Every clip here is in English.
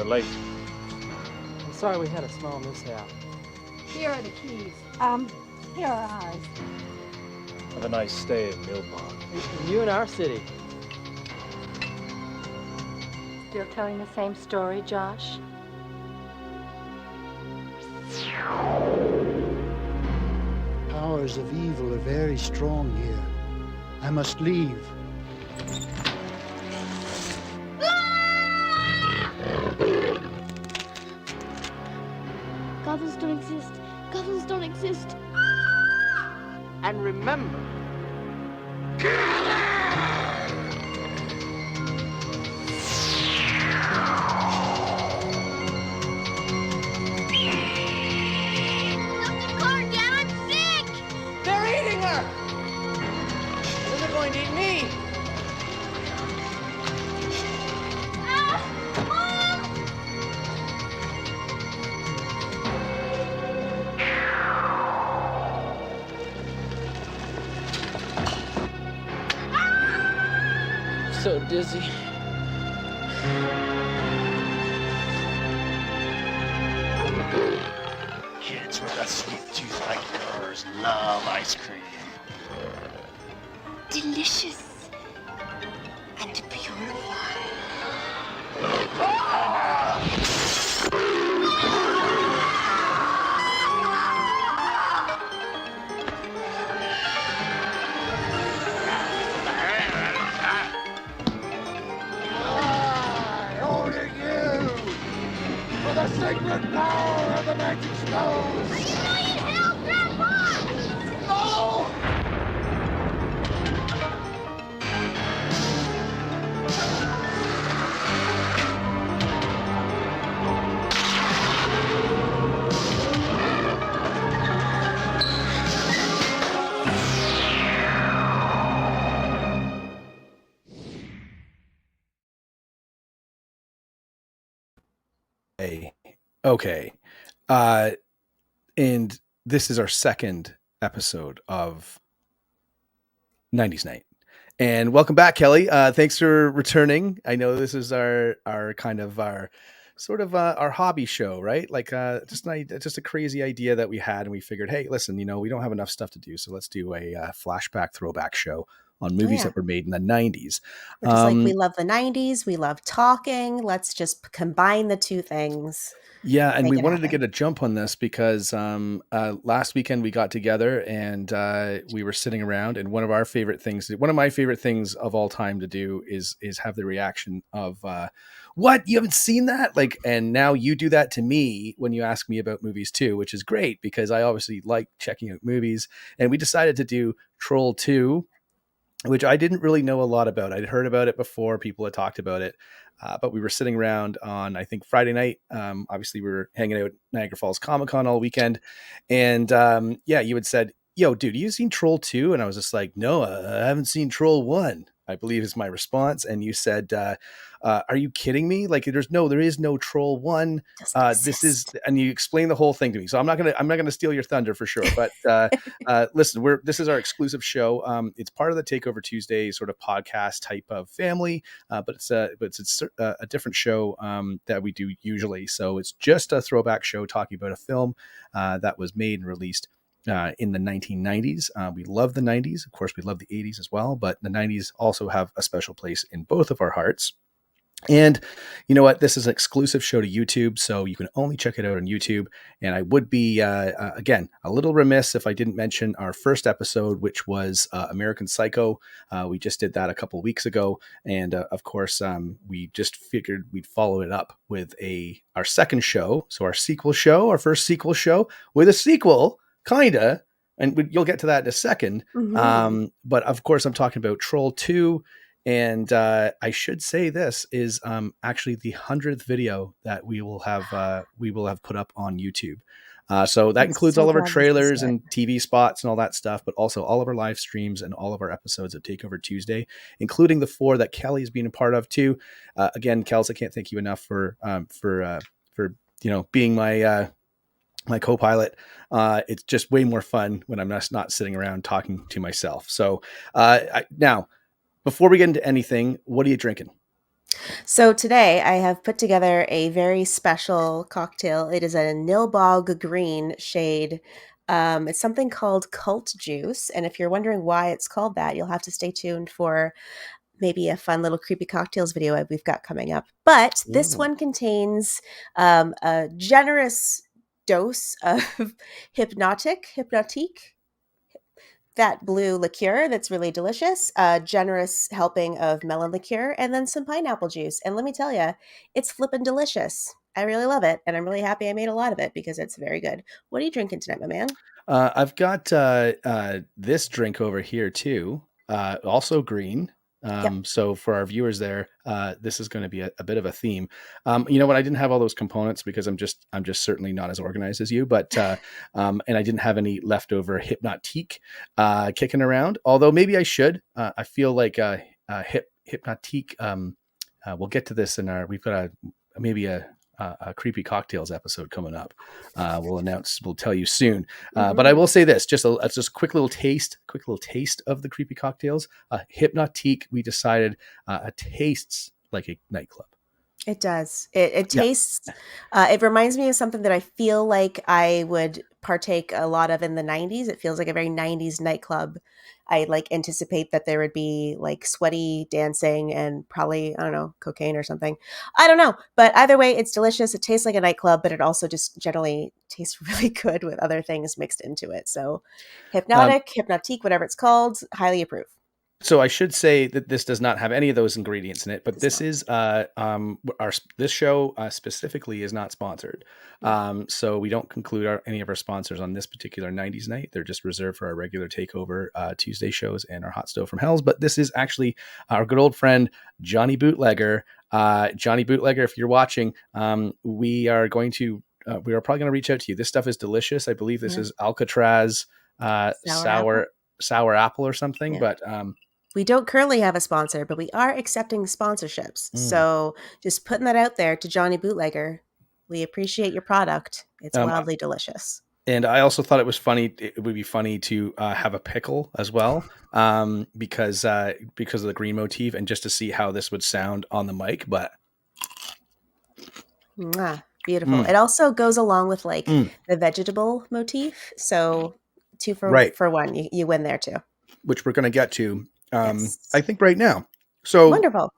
late. I'm sorry we had a small mishap. Here are the keys. Here are ours. Have a nice stay in Nilbog. And you in our city. Still telling the same story, Josh? Powers of evil are very strong here. I must leave. Goblins don't exist. Goblins don't exist. And remember, They're eating her! Then they're going to eat me! So dizzy. Kids with a sweet tooth like yours love ice cream. Delicious. And purified. I order you for the sacred power of the magic stone. No! Okay. And this is our second episode of 90s Night. And welcome back, Kelly. Thanks for returning. I know this is our kind of our sort of our hobby show, right? Like just a crazy idea that we had, and we figured, hey, listen, we don't have enough stuff to do, so let's do a flashback throwback show on movies that were made in the 90s. We're just like, we love the 90s. We love talking. Let's just combine the two things. Yeah, and we wanted to get a jump on this because last weekend we got together and we were sitting around, and one of my favorite things of all time to do is have the reaction of what, you haven't seen that? Like, and now you do that to me when you ask me about movies too, which is great because I obviously like checking out movies. And we decided to do Troll 2, which I didn't really know a lot about. I'd heard about it before, people had talked about it. But we were sitting around on, I think, Friday night. Obviously, we were hanging out at Niagara Falls Comic-Con all weekend. And you had said, yo, dude, you seen Troll 2? And I was just like, no, I haven't seen Troll 1, I believe is my response. And you said, are you kidding me? Like, there is no Troll 1. This is, and you explained the whole thing to me. So I'm not gonna steal your thunder for sure. But listen, this is our exclusive show. It's part of the Takeover Tuesday sort of podcast type of family, but it's a different show that we do usually. So it's just a throwback show talking about a film that was made and released in the 1990s. We love the 90s. Of course, we love the 80s as well, but the 90s also have a special place in both of our hearts. And you know what? This is an exclusive show to YouTube, so you can only check it out on YouTube. And I would be, again, a little remiss if I didn't mention our first episode, which was American Psycho. We just did that a couple weeks ago. And of course, we just figured we'd follow it up with our second show. So our first sequel show with a sequel, kinda. And you'll get to that in a second. Mm-hmm. But of course, I'm talking about Troll 2. And I should say this is actually the 100th video that we will have put up on YouTube. So that includes all of our trailers and TV spots and all that stuff, but also all of our live streams and all of our episodes of Takeover Tuesday, including the 4 that Kelly's been a part of too. Again, Kells, I can't thank you enough for being my co-pilot. It's just way more fun when I'm not sitting around talking to myself. So now, before we get into anything, what are you drinking? So today I have put together a very special cocktail. It is a Nilbog green shade. It's something called cult juice. And if you're wondering why it's called that, you'll have to stay tuned for maybe a fun little creepy cocktails video we've got coming up. But this Ooh. one contains a generous dose of hypnotique, that blue liqueur that's really delicious, a generous helping of melon liqueur, and then some pineapple juice. And let me tell you, it's flippin' delicious. I really love it, and I'm really happy I made a lot of it because it's very good. What are you drinking tonight, my man? I've got this drink over here too, also green. Yep. So for our viewers there, this is going to be a bit of a theme. You know what? I didn't have all those components because I'm just certainly not as organized as you. But and I didn't have any leftover hypnotique kicking around. Although maybe I should. I feel like hypnotique. We'll get to this in our. We've got maybe a creepy cocktails episode coming up. We'll tell you soon. But I will say this, just a quick little taste of the creepy cocktails. Hypnotique, we decided it tastes like a nightclub. It does. It tastes, it reminds me of something that I feel like I would partake a lot of in the 90s. It feels like a very 90s nightclub. I like anticipate that there would be like sweaty dancing and probably, I don't know, cocaine or something. I don't know. But either way, it's delicious. It tastes like a nightclub, but it also just generally tastes really good with other things mixed into it. So hypnotique, whatever it's called, highly approve. So I should say that this does not have any of those ingredients in it, but this is this show specifically is not sponsored. So we don't conclude any of our sponsors on this particular 90s night. They're just reserved for our regular takeover Tuesday shows and our hot stove from Hells. But this is actually our good old friend Johnny Bootlegger. Johnny Bootlegger, if you're watching, we are probably going to reach out to you. This stuff is delicious. I believe this is Alcatraz sour apple or something, but we don't currently have a sponsor, but we are accepting sponsorships. So just putting that out there to Johnny Bootlegger. We appreciate your product. It's wildly delicious. And I also thought it would be funny to have a pickle as well, because of the green motif and just to see how this would sound on the mic. But beautiful. It also goes along with like the vegetable motif. So 2 for 1. You win there too. Which we're going to get to. I think right now. So wonderful.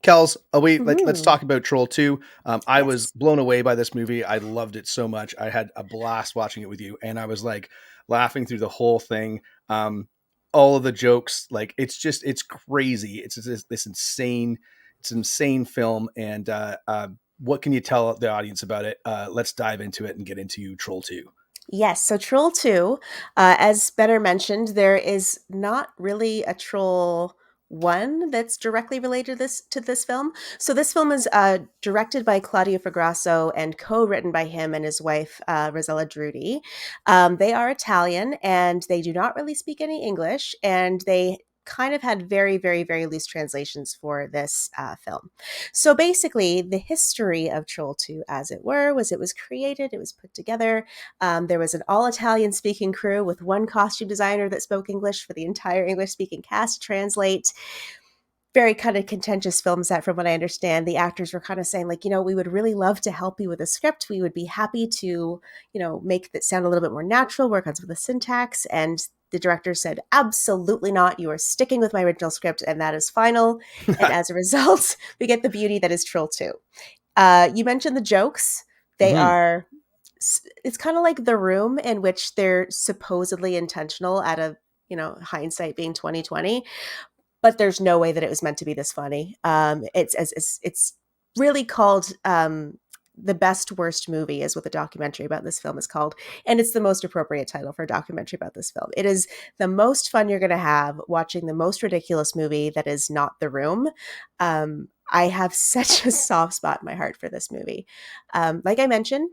Kells, let's talk about Troll 2. I was blown away by this movie. I loved it so much. I had a blast watching it with you, and I was like laughing through the whole thing. All of the jokes, like it's crazy. It's this insane film. And what can you tell the audience about it? Let's dive into it and get into Troll 2. Yes. So Troll 2, as Better mentioned, there is not really a Troll 1 that's directly related to this film. So this film is directed by Claudio Fragasso and co-written by him and his wife, Rossella Drudi. They are Italian and they do not really speak any English, and they kind of had very, very, very loose translations for this film. So basically, the history of Troll 2, as it were, was it was created, it was put together. There was an all-Italian speaking crew with one costume designer that spoke English for the entire English-speaking cast to translate. Very kind of contentious film set from what I understand. The actors were kind of saying like, we would really love to help you with the script. We would be happy to, make it sound a little bit more natural, work on some of the syntax. And the director said, absolutely not. You are sticking with my original script and that is final. And as a result, we get the beauty that is Troll 2. You mentioned the jokes. They are, it's kind of like The Room, in which they're supposedly intentional out of, hindsight being 2020. But there's no way that it was meant to be this funny. It's really called The Best Worst Movie is what the documentary about this film is called. And it's the most appropriate title for a documentary about this film. It is the most fun you're going to have watching the most ridiculous movie that is not The Room. I have such a soft spot in my heart for this movie. Like I mentioned,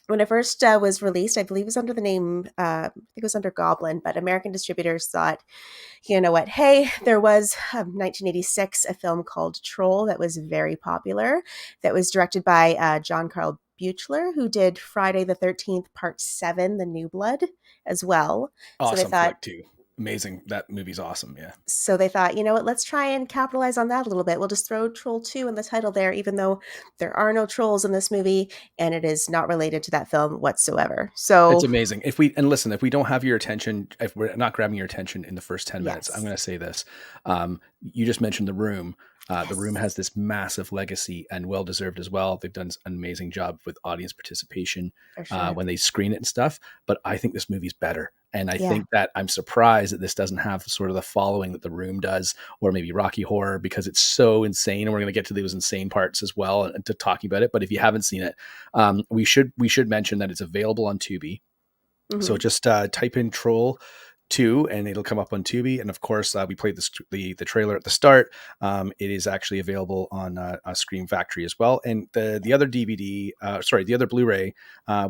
when it first was released, I believe it was under the name, I think it was under Goblin, but American distributors thought, you know what, hey, there was 1986, a film called Troll that was very popular, that was directed by John Carl Buechler, who did Friday the 13th, Part 7, The New Blood, as well. Awesome so they thought, flick too. amazing. That movie's awesome. Yeah. So they thought, you know what, let's try and capitalize on that a little bit. We'll just throw Troll 2 in the title there, even though there are no trolls in this movie and it is not related to that film whatsoever. So It's amazing. If we don't have your attention, if we're not grabbing your attention in the first 10 minutes, Yes. I'm going to say this. You just mentioned The Room. Yes. The Room has this massive legacy and well-deserved as well. They've done an amazing job with audience participation For sure. when they screen it and stuff. But I think this movie's better. And I Yeah. think that I'm surprised that this doesn't have sort of the following that The Room does, or maybe Rocky Horror, because it's so insane. And we're going to get to those insane parts as well and to talking about it. But if you haven't seen it, we should mention that it's available on Tubi. Mhm. So just type in Troll 2 and it'll come up on Tubi. And of course, we played the trailer at the start. It is actually available on Scream Factory as well. And the other DVD, the other Blu-ray,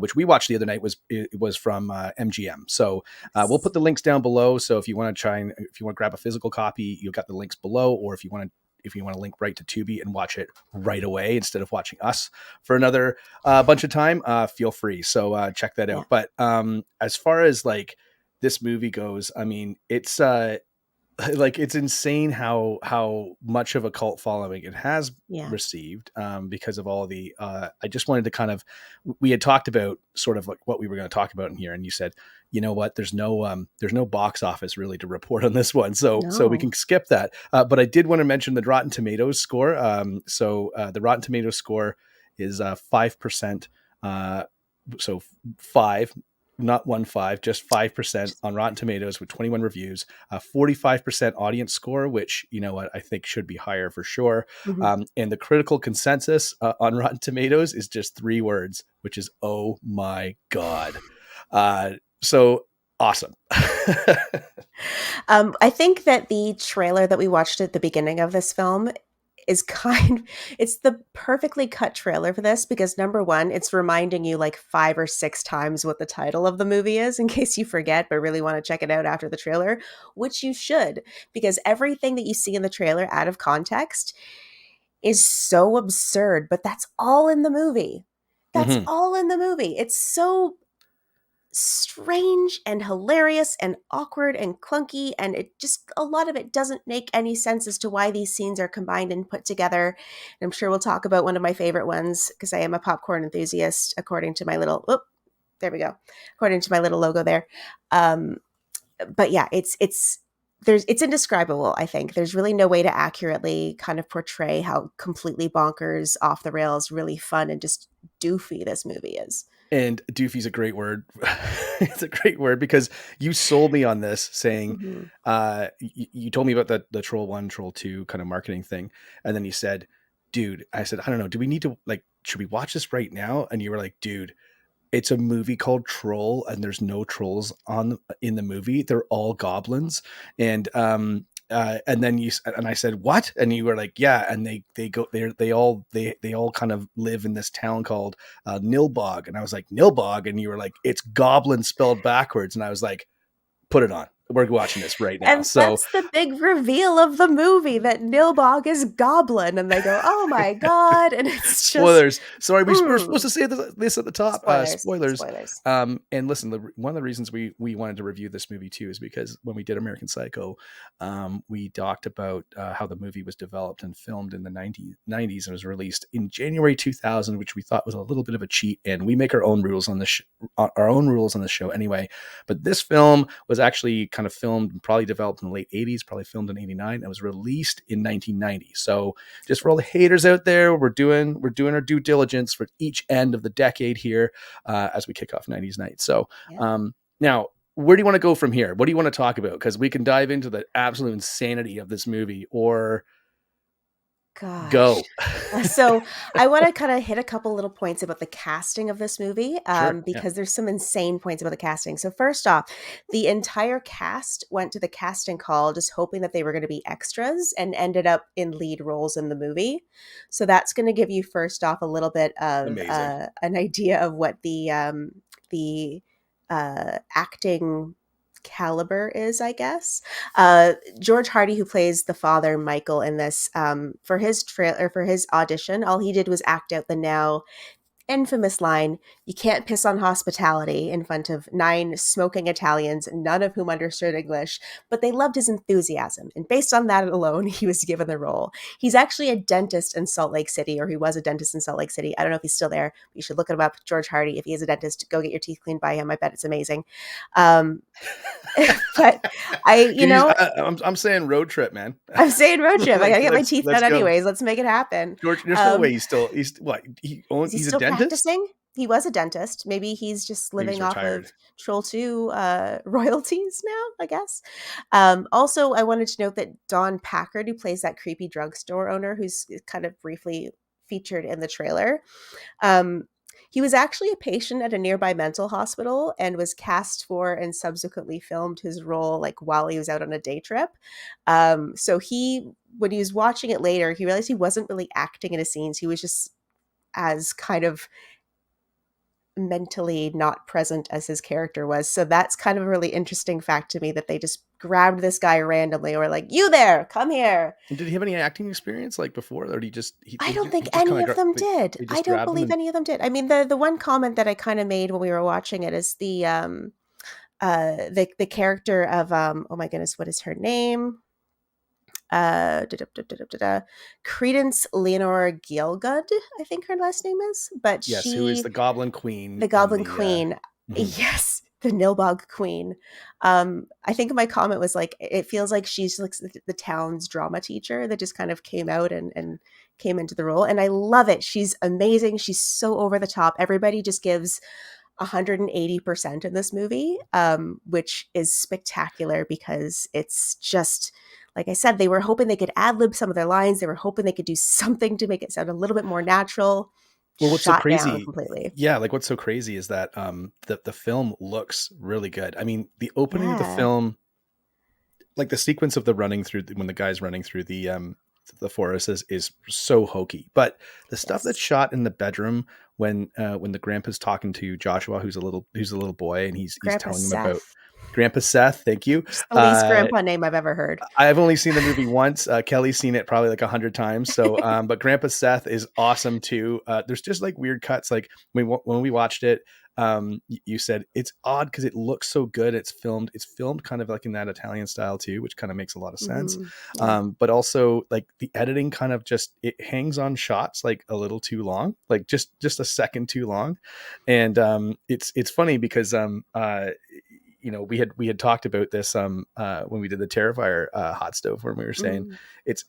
which we watched the other night, was from MGM. So we'll put the links down below. So if you want to grab a physical copy, you've got the links below. Or if you want to link right to Tubi and watch it right away instead of watching us for another bunch of time, feel free. So check that out. But as far as like this movie goes, I mean, it's it's insane how much of a cult following it has received because of all the I just wanted to we had talked about sort of like what we were going to talk about in here, and you said, you know what, there's no box office really to report on this one, so we can skip that, but I did want to mention the Rotten Tomatoes score. The Rotten Tomatoes score is 5%, so 5, not 1.5, just 5% on Rotten Tomatoes with 21 reviews, 45% audience score, which, you know what, I think should be higher for sure. Mhm. And the critical consensus on Rotten Tomatoes is just 3 words, which is, oh my God. So awesome. I think that the trailer that we watched at the beginning of this film is it's the perfectly cut trailer for this, because number one, it's reminding you like 5 or 6 times what the title of the movie is in case you forget but really want to check it out after the trailer, which you should, because everything that you see in the trailer out of context is so absurd, but that's all in the movie. That's all in the movie. It's so strange and hilarious and awkward and clunky, and it just, a lot of it doesn't make any sense as to why these scenes are combined and put together. And I'm sure we'll talk about one of my favorite ones, because I am a popcorn enthusiast, according to my little according to my little logo there. But yeah, it's indescribable. I think there's really no way to accurately kind of portray how completely bonkers, off the rails, really fun and just doofy this movie is. And doofy's a great word. It's a great word, because you sold me on this saying, you told me about the Troll 1, Troll 2 kind of marketing thing. And then you said, dude, I said, I don't know, do we need to, like, should we watch this right now? And you were like, dude, it's a movie called Troll and there's no trolls in the movie. They're all goblins. And then I said, what? And you were like, yeah. And they all kind of live in this town called Nilbog. And I was like, Nilbog? And you were like, it's goblin spelled backwards. And I was like, put it on. We're watching this right now. And that's the big reveal of the movie, that Nilbog is goblin, and they go, oh my God. And it's just spoilers. Sorry, we were supposed to say this at the top. Spoilers. And listen, one of the reasons we wanted to review this movie too is because when we did American Psycho, we talked about how the movie was developed and filmed in the 90s and was released in January 2000, which we thought was a little bit of a cheat. And we make our own rules on this show anyway. But this film was actually kind of filmed and probably developed in the late 80s, probably filmed in 89, and was released in 1990. So just for all the haters out there, we're doing our due diligence for each end of the decade here as we kick off 90s night. So now, where do you want to go from here? What do you want to talk about? Because we can dive into the absolute insanity of this movie, or go. So I want to kind of hit a couple little points about the casting of this movie, because there's some insane points about the casting. So first off, the entire cast went to the casting call just hoping that they were going to be extras and ended up in lead roles in the movie. So that's going to give you first off a little bit of an idea of what the acting caliber is, I guess. George Hardy, who plays the father Michael in this, for his audition, all he did was act out the now infamous line, "You can't piss on hospitality," in front of 9 smoking Italians, none of whom understood English, but they loved his enthusiasm. And based on that alone, he was given the role. He's actually a dentist in Salt Lake City, or he was a dentist in Salt Lake City. I don't know if he's still there. But you should look him up. George Hardy, if he is a dentist, go get your teeth cleaned by him. I bet it's amazing. But I'm saying road trip, man. I'm saying road trip. I gotta get my teeth done anyways. Let's make it happen. George, there's no way he's a still dentist? Practicing? He was a dentist. Maybe he's just living off of Troll 2 royalties now, I guess. Also, I wanted to note that Don Packard, who plays that creepy drugstore owner, who's kind of briefly featured in the trailer, he was actually a patient at a nearby mental hospital and was cast for and subsequently filmed his role like while he was out on a day trip. So when he was watching it later, he realized he wasn't really acting in his scenes. He was just as kind of mentally not present as his character was. So that's kind of a really interesting fact to me, that they just grabbed this guy randomly, or like, "You there, come here." And did he have any acting experience like before, or I don't think any of them did. I don't believe any of them did. I mean, the one comment that I kind of made when we were watching it is the character of oh my goodness, what is her name? Credence Leonora Gielgud, I think her last name is. But yes, who is the Goblin Queen? The Goblin Queen. Yes, the Nilbog Queen. I think my comment was like, it feels like she's like the town's drama teacher that just kind of came out and came into the role. And I love it. She's amazing. She's so over the top. Everybody just gives 180% in this movie, which is spectacular, because it's just, like I said, they were hoping they could ad-lib some of their lines. They were hoping they could do something to make it sound a little bit more natural. Well, what's so crazy? Completely. Yeah, like what's so crazy is that the film looks really good. I mean, the opening of the film, like the sequence of the running through when the guy's running through the forest is so hokey. But the stuff that's shot in the bedroom when the grandpa's talking to Joshua, who's a little boy, and he's telling him about Grandpa Seth. Thank you. It's the least grandpa name I've ever heard. I've only seen the movie once. Kelly's seen it probably like 100 times. So, but Grandpa Seth is awesome too. There's just like weird cuts. Like when we watched it, you said it's odd because it looks so good. It's filmed kind of like in that Italian style too, which kind of makes a lot of sense. Yeah. But also like the editing kind of it hangs on shots like a little too long, like just a second too long. And it's funny because we had talked about this when we did the Terrifier hot stove, when we were saying it's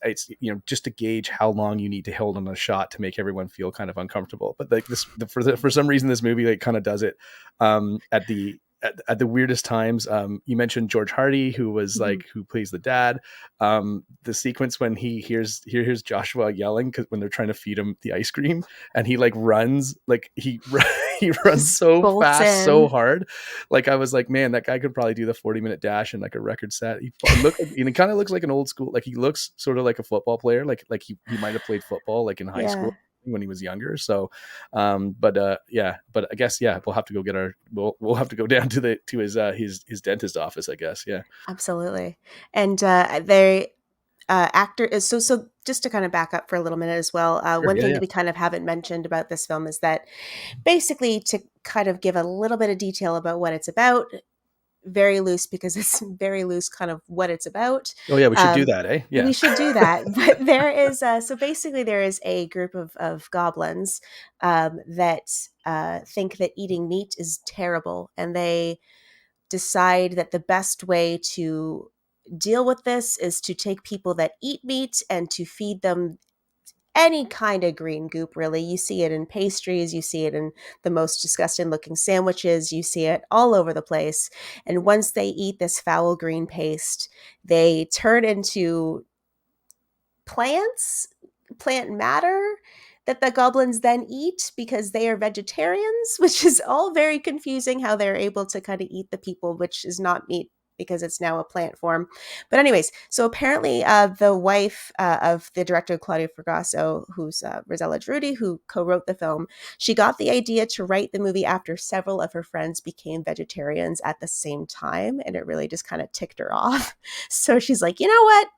just to gauge how long you need to hold on a shot to make everyone feel kind of uncomfortable. But like this, for some reason, this movie like kind of does it at the weirdest times. You mentioned George Hardy, who was like who plays the dad. The sequence when he hears Joshua yelling when they're trying to feed him the ice cream, and he like runs, like he runs so fast, so hard. Like I was like, man, that guy could probably do the 40-minute dash in like a record set. He kind of looks like an old school, like he looks sort of like a football player, like he might have played football like in high school when he was younger. So but I guess we'll have to go we'll have to go down to his dentist office, I guess. Yeah, absolutely. And they actor is so just to kind of back up for a little minute as well. One thing that we kind of haven't mentioned about this film is that basically, to kind of give a little bit of detail about what it's about, very loose, because it's very loose kind of what it's about. Oh yeah, we should do that, eh? Yeah, we should do that. But there is so basically there is a group of goblins that think that eating meat is terrible, and they decide that the best way to deal with this is to take people that eat meat and to feed them any kind of green goop, really. You see it in pastries, you see it in the most disgusting looking sandwiches, you see it all over the place. And once they eat this foul green paste, they turn into plant matter that the goblins then eat because they are vegetarians, which is all very confusing how they're able to kind of eat the people, which is not meat because it's now a plant form. But anyways, so apparently the wife of the director, Claudio Fragasso, who's Rossella Drudi, who co-wrote the film, she got the idea to write the movie after several of her friends became vegetarians at the same time. And it really just kind of ticked her off. So she's like, you know what?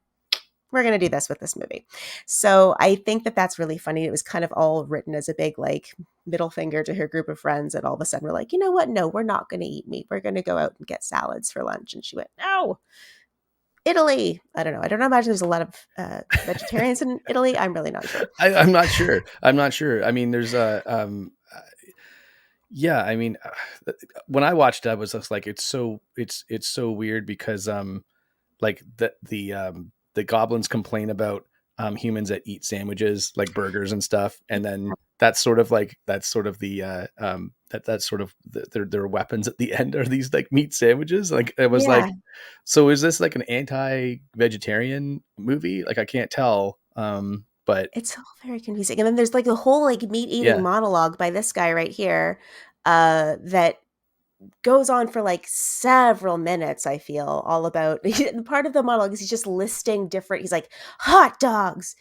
we're going to do this with this movie. So I think that that's really funny. It was kind of all written as a big like middle finger to her group of friends. And all of a sudden we're like, you know what? No, we're not going to eat meat. We're going to go out and get salads for lunch. And she went, no, Italy. I don't know. I don't imagine there's a lot of vegetarians in Italy. I'm really not sure. I'm not sure. I'm not sure. I mean, there's yeah, I mean, when I watched it, I was just like, it's so weird because like the goblins complain about humans that eat sandwiches like burgers and stuff, and then that's sort of the that's sort of their weapons at the end are these like meat sandwiches. Like it was like, so is this like an anti-vegetarian movie? Like I can't tell. But it's all very confusing. And then there's like the whole like meat eating monologue by this guy right here that goes on for like several minutes, I feel, all about part of the monologue is he's just listing different, he's like hot dogs,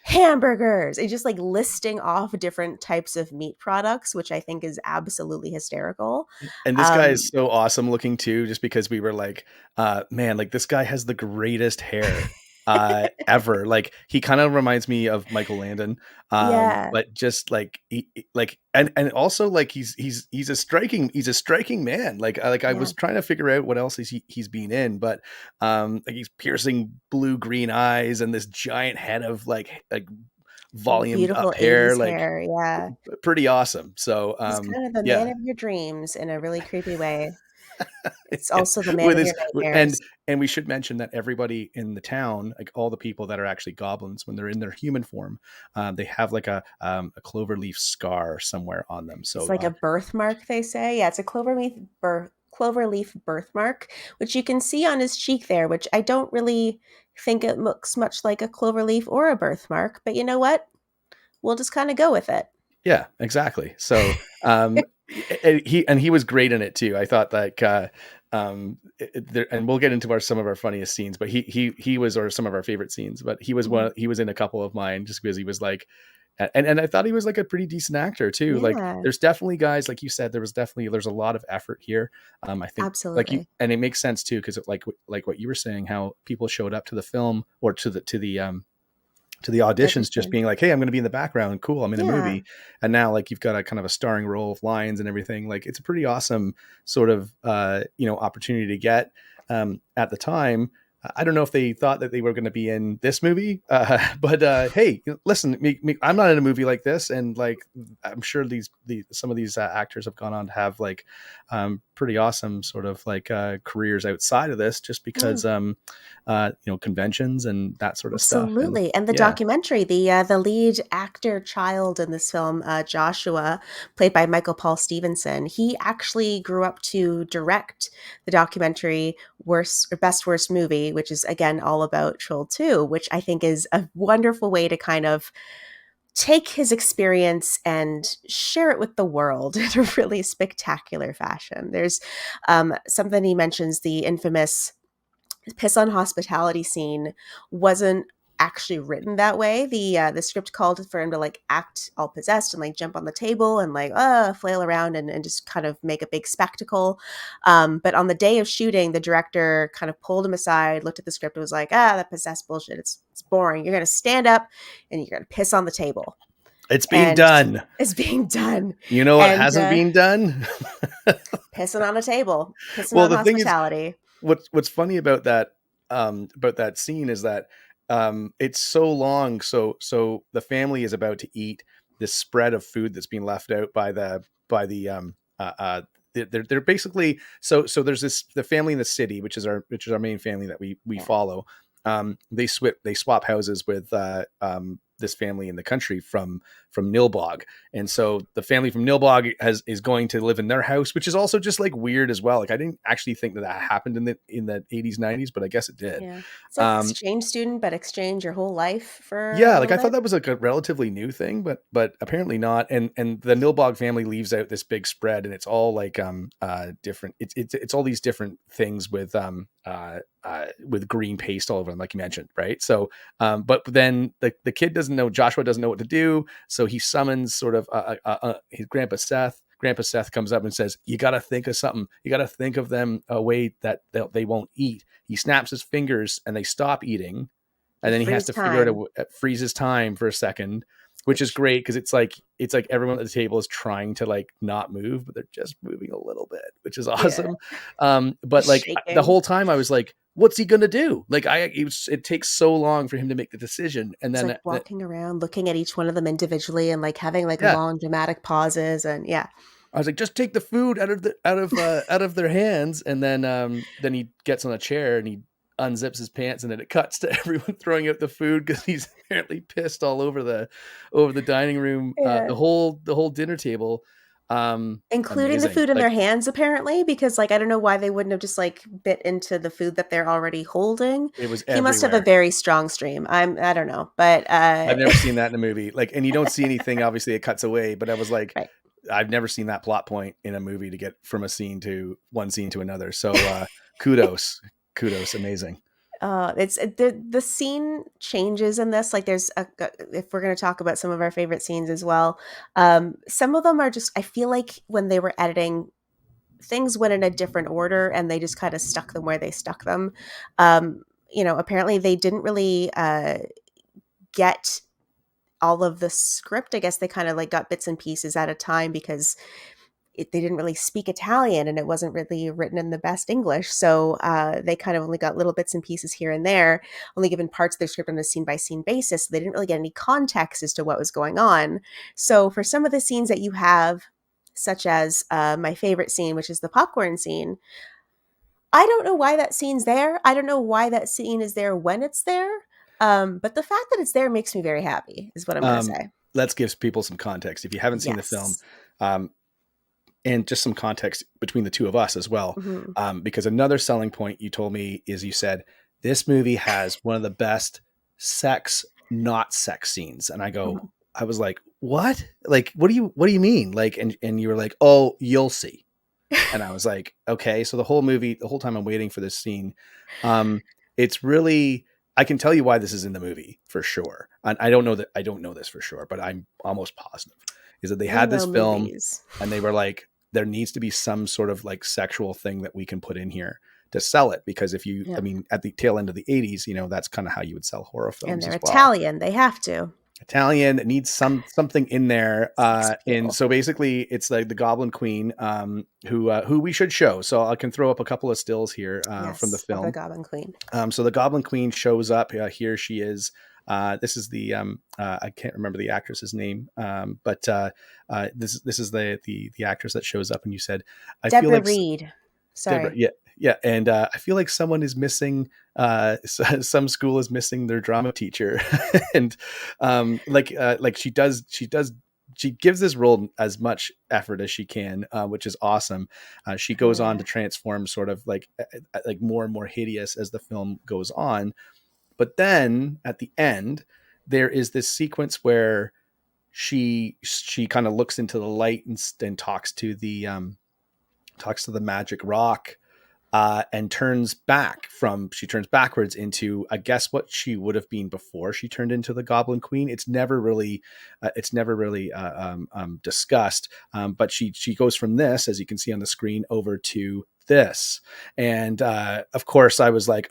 hamburgers, and just like listing off different types of meat products, which I think is absolutely hysterical. And this guy is so awesome looking too, just because we were like, man, like this guy has the greatest hair ever. Like he kind of reminds me of Michael Landon, but just like and also like he's a striking man. Like I was trying to figure out what else he's been in, but like he's piercing blue green eyes and this giant head of like volumed up hair, like hair, pretty awesome. So he's kind of the man of your dreams in a really creepy way. It's also the man of your nightmares. And we should mention that everybody in the town, like all the people that are actually goblins, when they're in their human form, they have like a cloverleaf scar somewhere on them. So it's like a birthmark, they say. Yeah, it's a cloverleaf birthmark, which you can see on his cheek there, which I don't really think it looks much like a cloverleaf or a birthmark. But you know what? We'll just kind of go with it. Yeah, exactly. So he was great in it too. I thought like and we'll get into some of our funniest scenes, but he was, or some of our favorite scenes, but he was he was in a couple of mine just because he was like, and I thought he was like a pretty decent actor too. Like there's definitely guys, like you said, there's a lot of effort here. I think absolutely, and it makes sense too, because like what you were saying, how people showed up to the film or to the auditions just being like, hey, I'm going to be in the background. Cool. I'm in a movie. And now like you've got a kind of a starring role of lines and everything. Like it's a pretty awesome sort of, opportunity to get at the time. I don't know if they thought that they were going to be in this movie, but hey, listen, I'm not in a movie like this. And like, I'm sure some of these actors have gone on to have like pretty awesome sort of like careers outside of this, just because, conventions and that sort of stuff. Absolutely. And the documentary, the lead actor child in this film, Joshua, played by Michael Paul Stephenson, he actually grew up to direct the documentary Best Worst Movie, which is again all about Troll 2, which I think is a wonderful way to kind of take his experience and share it with the world in a really spectacular fashion. There's something he mentions, the infamous piss on hospitality scene wasn't actually written that way. The script called for him to like act all possessed and like jump on the table and like flail around and just kind of make a big spectacle. But on the day of shooting, the director kind of pulled him aside, looked at the script and was like, that possessed bullshit. It's boring. You're going to stand up and you're going to piss on the table. It's being done. It's being done. You know what hasn't been done? Pissing on a table. Pissing on hospitality. What's funny about that scene is that it's so long. So the family is about to eat this spread of food that's being left out by the they're basically, so there's the family in the city, which is our main family that we follow. They swap houses with this family in the country from Nilbog, and so the family from Nilbog is going to live in their house, which is also just like weird as well. Like I didn't actually think that happened in the 80s 90s, but I guess it did. Yeah, it's like exchange student, but exchange your whole life for like I thought that was like a relatively new thing, but apparently not. And the Nilbog family leaves out this big spread, and it's all like different. It's all these different things with green paste all over them, like you mentioned, right? So but then the kid Joshua doesn't know what to do, so he summons sort of his grandpa Seth. Grandpa Seth comes up and says, you got to think of something. You got to think of them a way that they won't eat. He snaps his fingers and they stop eating, and then he has freeze to figure out time. freeze his time for a second, which is great because it's like everyone at the table is trying to like not move, but they're just moving a little bit, which is awesome. But like the Shaking. whole time I was like, what's he gonna do? Like it takes so long for him to make the decision, and It's then like walking around, looking at each one of them individually, and like having like yeah, long dramatic pauses, and yeah. I was like, just take the food out of their hands, and then he gets on a chair and he unzips his pants, and then it cuts to everyone throwing out the food because he's apparently pissed all over the dining room, Yeah. the whole dinner table, Including the amazing. food in Like, their hands, apparently, because like I don't know why they wouldn't have just like bit into the food that they're already holding. it was He must have a everywhere. very strong stream. I don't know, but I've never seen that in a movie. Like, and you don't see anything. Obviously, it cuts away. But I was like, right. I've never seen that plot point in a movie to get from one scene to another. So kudos, amazing. It's the scene changes in this. Like, there's if we're going to talk about some of our favorite scenes as well, some of them are just. I feel like when they were editing, things went in a different order, and they just kind of stuck them where they stuck them. Apparently they didn't really get all of the script. I guess they kind of like got bits and pieces at a time because they didn't really speak Italian and it wasn't really written in the best English. So they kind of only got little bits and pieces here and there, only given parts of the script on a scene by scene basis. So they didn't really get any context as to what was going on. So for some of the scenes that you have, such as my favorite scene, which is the popcorn scene, I don't know why that scene's there. I don't know why that scene is there when it's there. But the fact that it's there makes me very happy, is what I'm going to say. Let's give people some context. If you haven't seen the film, and just some context between the two of us as well, because another selling point you told me is you said, this movie has one of the best not sex scenes. And I was like, what? Like, what do you mean? Like, and you were like, oh, you'll see. And I was like, okay. So the whole time I'm waiting for this scene, it's really, I can tell you why this is in the movie for sure. And I don't know this for sure, but I'm almost positive is that they had this film and they were like, there needs to be some sort of like sexual thing that we can put in here to sell it. Because if you, I mean, at the tail end of the 80s, that's kind of how you would sell horror films. And they're as well. Italian. They have to. Italian, it needs something in there. And so basically it's like the Goblin Queen, who we should show. So I can throw up a couple of stills here from the film. The Goblin Queen. So the Goblin Queen shows up. Here she is. This is the I can't remember the actress's name, but this is the actress that shows up. And you said, Deborah feel like Reed. Sorry. Deborah, yeah, and I feel like someone is missing. Some school is missing their drama teacher, and like she gives this role as much effort as she can, which is awesome. She goes on to transform sort of like more and more hideous as the film goes on. But then at the end, there is this sequence where she kind of looks into the light and talks to the magic rock, and turns backwards into, I guess, what she would have been before she turned into the Goblin Queen. It's never really discussed. But she goes from this, as you can see on the screen, over to this. And of course I was like,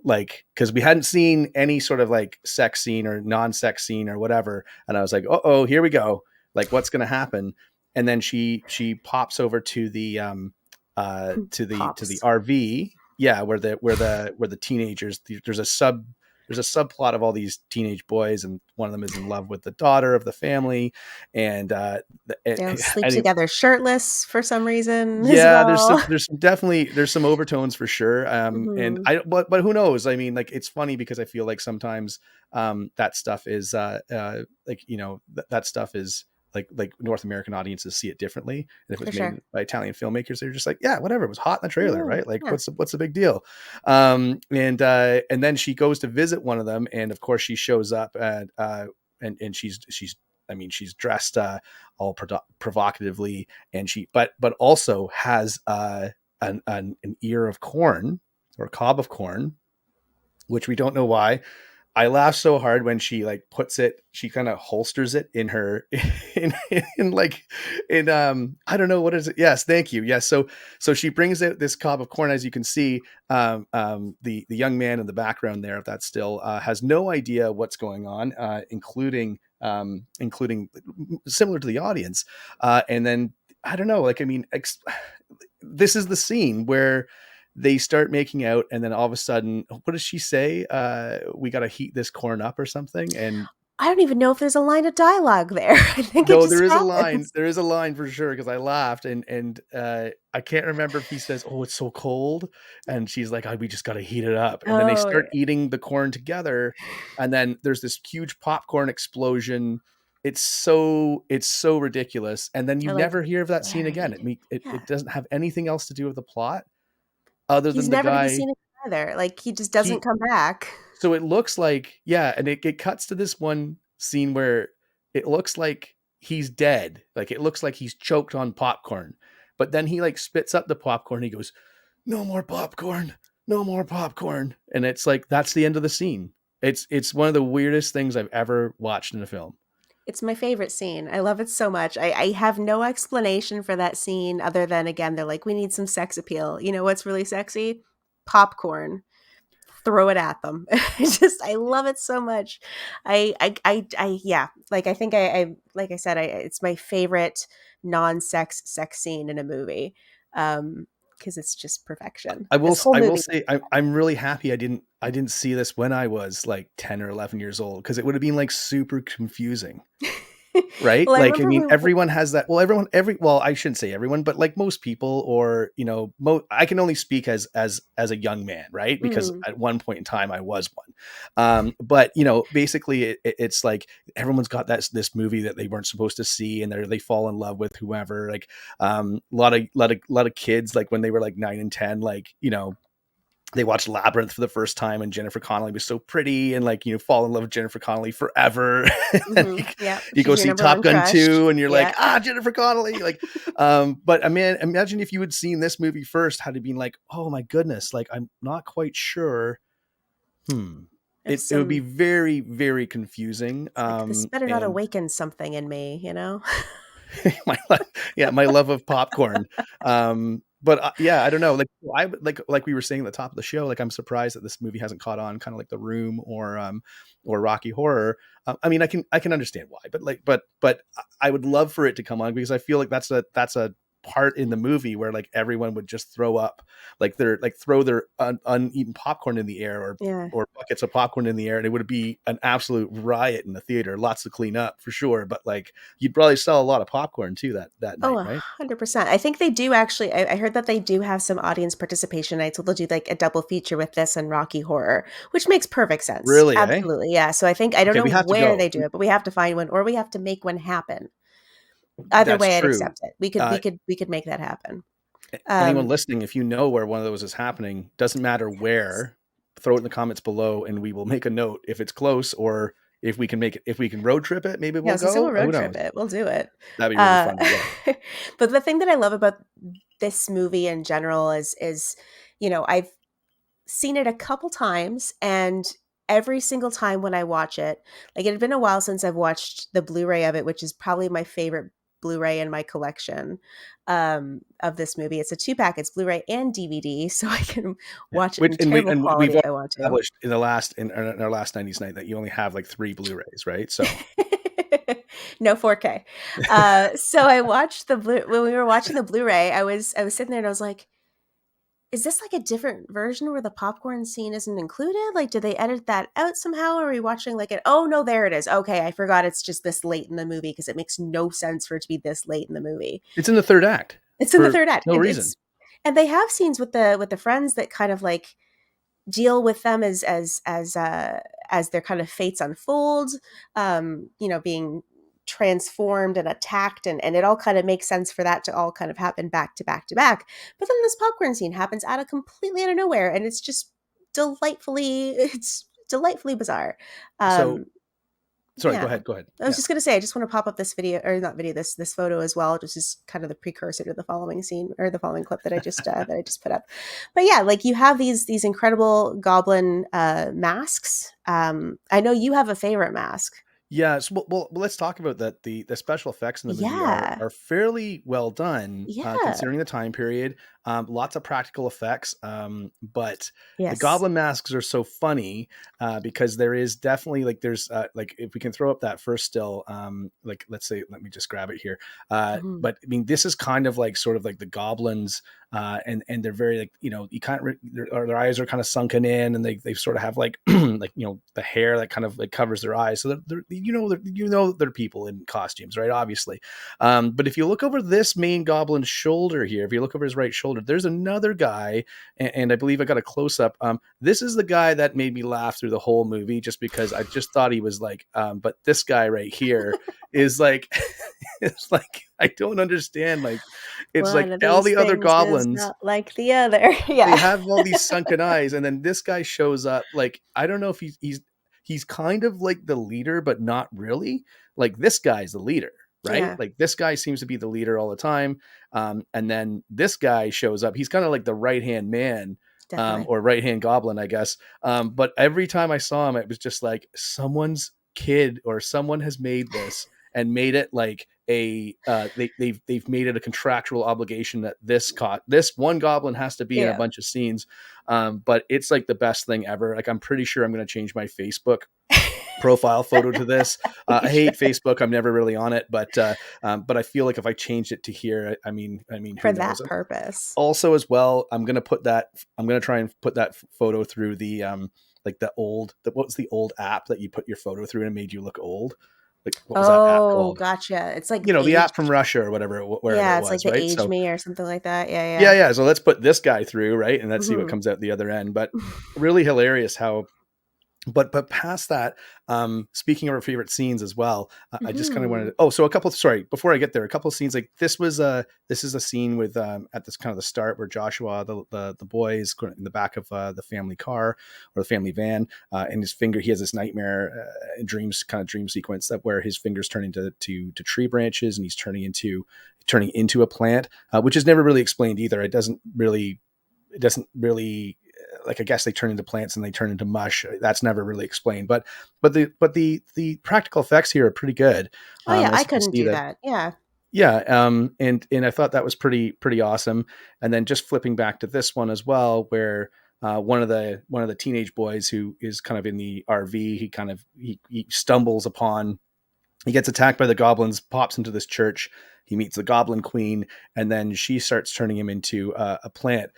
like, because we hadn't seen any sort of like sex scene or non-sex scene or whatever. And I was like, here we go. Like, what's going to happen? And then she pops over to the RV, where the teenagers, there's a subplot of all these teenage boys, and one of them is in love with the daughter of the family, and they'll sleep together shirtless for some reason. Yeah, well. there's some overtones for sure. And but who knows? I mean, like, it's funny because I feel like sometimes that stuff is that stuff is like North American audiences see it differently. And if it was made by Italian filmmakers, they're just like, yeah, whatever, it was hot in the trailer, right? Like, what's the big deal? And then she goes to visit one of them, and of course she shows up and she's dressed all provocatively, and but also has an ear of corn or a cob of corn, which we don't know why. I laugh so hard when she like puts it, she kind of holsters it in her in like in I don't know what is it. Yes, thank you. Yes. So she brings out this cob of corn, as you can see. The young man in the background there, if that's still has no idea what's going on, including similar to the audience. And then I don't know, like I mean, this is the scene where they start making out, and then all of a sudden, what does she say? We got to heat this corn up or something. And I don't even know if there's a line of dialogue there. I think no, it just there is happens. a line. There is a line for sure, because I laughed, and I can't remember if he says, "Oh, it's so cold," and she's like, "Oh, we just got to heat it up." And then they start eating the corn together, and then there's this huge popcorn explosion. It's so ridiculous, and then you never hear of that scene again. It doesn't have anything else to do with the plot. Other He's than the never to be guy, seen either. Like he just doesn't come back. so it looks like, yeah, and it cuts to this one scene where it looks like he's dead. Like it looks like he's choked on popcorn. But then he like spits up the popcorn. He goes, "No more popcorn, no more popcorn." And it's like that's the end of the scene. It's one of the weirdest things I've ever watched in a film. It's my favorite scene. I love it so much. I have no explanation for that scene other than, again, they're like, we need some sex appeal. You know what's really sexy? Popcorn. Throw it at them. I love it so much. Yeah. Like, I think like I said, it's my favorite non-sex sex scene in a movie. Because it's just perfection. I will say I'm really happy I didn't see this when I was like 10 or 11 years old, because it would have been like super confusing. Right? Well, like, I mean, everyone has that. Well, well, I shouldn't say everyone, but like most people, or, you know, I can only speak as a young man, right? Because at one point in time I was one. But, you know, basically it's like everyone's got this movie that they weren't supposed to see, and they fall in love with whoever. Like a lot of kids, like when they were like 9 and 10, like, you know, they watched Labyrinth for the first time, and Jennifer Connelly was so pretty, and like, you know, fall in love with Jennifer Connelly forever. Yeah, you go see Top Gun 2 and you're like, Jennifer Connelly. Like, but I mean, imagine if you had seen this movie first, had it been like, oh my goodness, like I'm not quite sure. It would be very, very confusing. Like, this better not awaken something in me, you know? my love of popcorn. But yeah, I don't know. Like we were saying at the top of the show, like I'm surprised that this movie hasn't caught on, kind of like The Room or Rocky Horror. I mean, I can understand why, but I would love for it to come on, because I feel like that's a part in the movie where like everyone would just throw up, like throw their uneaten popcorn in the air, or buckets of popcorn in the air, and it would be an absolute riot in the theater. Lots to clean up for sure, but like you'd probably sell a lot of popcorn too that night, right? 100%. I think they do actually. I heard that they do have some audience participation nights, so they'll do like a double feature with this and Rocky Horror, which makes perfect sense. Really? Absolutely, yeah. So I think I don't know where they do it, but we have to find one, or we have to make one happen. Either way, I'd accept it. We could make that happen. Anyone listening, if you know where one of those is happening, doesn't matter where, throw it in the comments below, and we will make a note if it's close, or if we can make it, if we can road trip it, maybe we'll go. So we'll road trip it. We'll do it. That'd be really fun. Yeah. But the thing that I love about this movie in general is, you know, I've seen it a couple times, and every single time when I watch it, like it had been a while since I've watched the Blu-ray of it, which is probably my favorite Blu-ray in my collection of this movie. It's a 2-pack. It's Blu-ray and DVD, so I can watch it in terrible quality if I want to. Established in our last 90s night that you only have like 3 Blu-rays, right? So no 4K. So I watched when we were watching the Blu-ray, I was sitting there and I was like, is this like a different version where the popcorn scene isn't included? Like, did they edit that out somehow? Or are we watching like oh no, there it is. Okay, I forgot it's just this late in the movie, because it makes no sense for it to be this late in the movie. It's in the third act. It's in the third act. No reason. And they have scenes with the friends that kind of like deal with them as their kind of fates unfold, you know, being transformed and attacked, and it all kind of makes sense for that to all kind of happen back to back to back. But then this popcorn scene happens completely out of nowhere, and it's just delightfully bizarre. So Sorry, Yeah. go ahead. I was Yeah. just gonna say, I just want to pop up this video, or not video, this photo as well, which is kind of the precursor to the following scene or the following clip that I just put up. But yeah, like you have these incredible goblin masks. I know you have a favorite mask. Yeah, so well, let's talk about that. The special effects in the movie Yeah. are fairly well done, Yeah. considering the time period. Lots of practical effects, but the Yes. goblin masks are so funny because there is definitely there's like if we can throw up that first still, like let's say let me just grab it here. Mhm. But I mean, this is kind of like sort of like the goblins. And they're very like you can't their eyes are kind of sunken in, and they sort of have like like the hair that kind of like covers their eyes, so they're they're people in costumes, right? Obviously, but if you look over this main goblin's shoulder here, if you look over his right shoulder, there's another guy, and I believe I got a close up. This is the guy that made me laugh through the whole movie, just because I just thought he was like, but this guy right here is like, it's like I don't understand, like it's One like of all these the other things is goblins. not like the other. Yeah. They have all these sunken eyes, and then this guy shows up. Like I don't know if he's kind of like the leader, but not really. Like this guy's the leader, right? Yeah. Like this guy seems to be the leader all the time. And then this guy shows up. He's kind of like the right hand man, Definitely. or right hand goblin, I guess. But every time I saw him, it was just like someone's kid or someone has made this and made it like they've made it a contractual obligation that this one goblin has to be in a bunch of scenes. But it's like the best thing ever. Like I'm pretty sure I'm going to change my Facebook profile photo to this. I hate Facebook. I'm never really on it, but I feel like if I changed it to here, I mean, For who knows? that purpose. Also, as well, I'm gonna try and put that photo through the like what's the old app that you put your photo through and it made you look old? Like what was that app called? Gotcha. It's like The app from Russia or wherever it it's like was, the right? Age So Me or something like that. Yeah. yeah. So let's put this guy through, right? And let's see what Mhm. comes out the other end. But really hilarious how. But past that, speaking of our favorite scenes as well, I just kind of wanted to, before I get there, a couple of scenes like this is a scene with at this kind of the start where Joshua, the boy is in the back of the family car or the family van, and his finger, he has this nightmare dream sequence that where his fingers turn into tree branches and he's turning into a plant, which is never really explained either. It doesn't really like I guess they turn into plants and they turn into mush. That's never really explained, but the practical effects here are pretty good. Oh yeah, as I you can couldn't see do that. Yeah. Yeah, and I thought that was pretty awesome. And then just flipping back to this one as well, where one of the teenage boys who is kind of in the RV, he stumbles upon, he gets attacked by the goblins, pops into this church, he meets the goblin queen, and then she starts turning him into a plant.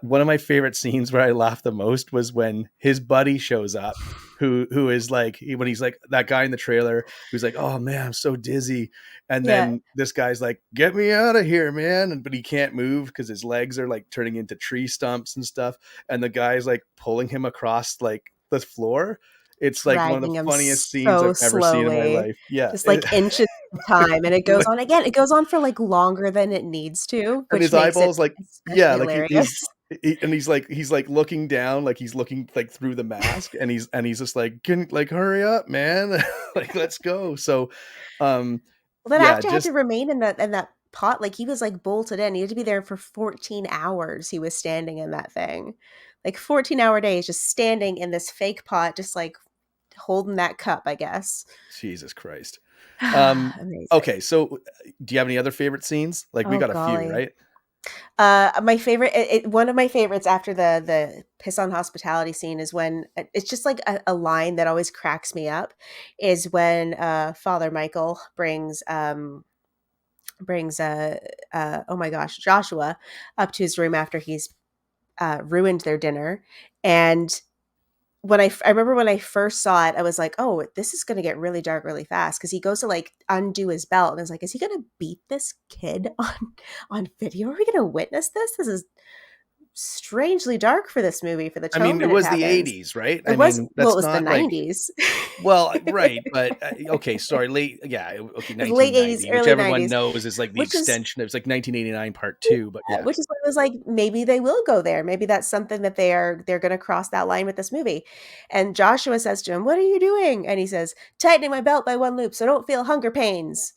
One of my favorite scenes where I laughed the most was when his buddy shows up, who is like, when he's like that guy in the trailer who's like, oh man, I'm so dizzy. And then this guy's like, get me out of here, man. But he can't move because his legs are like turning into tree stumps and stuff. And the guy's like pulling him across like the floor. It's like one of Dragging the him funniest scenes so I've ever seen in my slowly. life. Yeah. Just like inches of time. And it goes on again. It goes on for like longer than it needs to, And which his makes it eyeballs like, especially like hilarious. and he's like looking down, like he's looking like through the mask, and he's just like, can like hurry up, man, like let's go. So Well, that yeah, actor had just to remain in that pot. Like he was like bolted in. He had to be there for 14 hours. He was standing in that thing. Like 14-hour days, just standing in this fake pot, just like holding that cup, I guess. Jesus Christ. Amazing. Okay, so do you have any other favorite scenes? Like we Oh, got a golly. few, right? My favorite, one of my favorites after the piss on hospitality scene is when it's just like a line that always cracks me up is when Father Michael brings oh my gosh, Joshua up to his room after he's ruined their dinner. And when I remember when I first saw it, I was like, oh, this is going to get really dark really fast, because he goes to like undo his belt and I was like, is he going to beat this kid on video? Are we going to witness this? This is strangely dark for this movie, for the I tone mean, it that it was the happens. 80s, right? It I was, mean, well, it that's was the not like, 90s. well, right, but okay, sorry, okay, It was late 80s, 1990, which early everyone 90s, knows is like the which is extension. It was like 1989 part 2, but yeah. which is why I was like, maybe they will go there. Maybe that's something that they're going to cross that line with this movie. And Joshua says to him, "What are you doing?" And he says, "Tightening my belt by one loop so I don't feel hunger pains."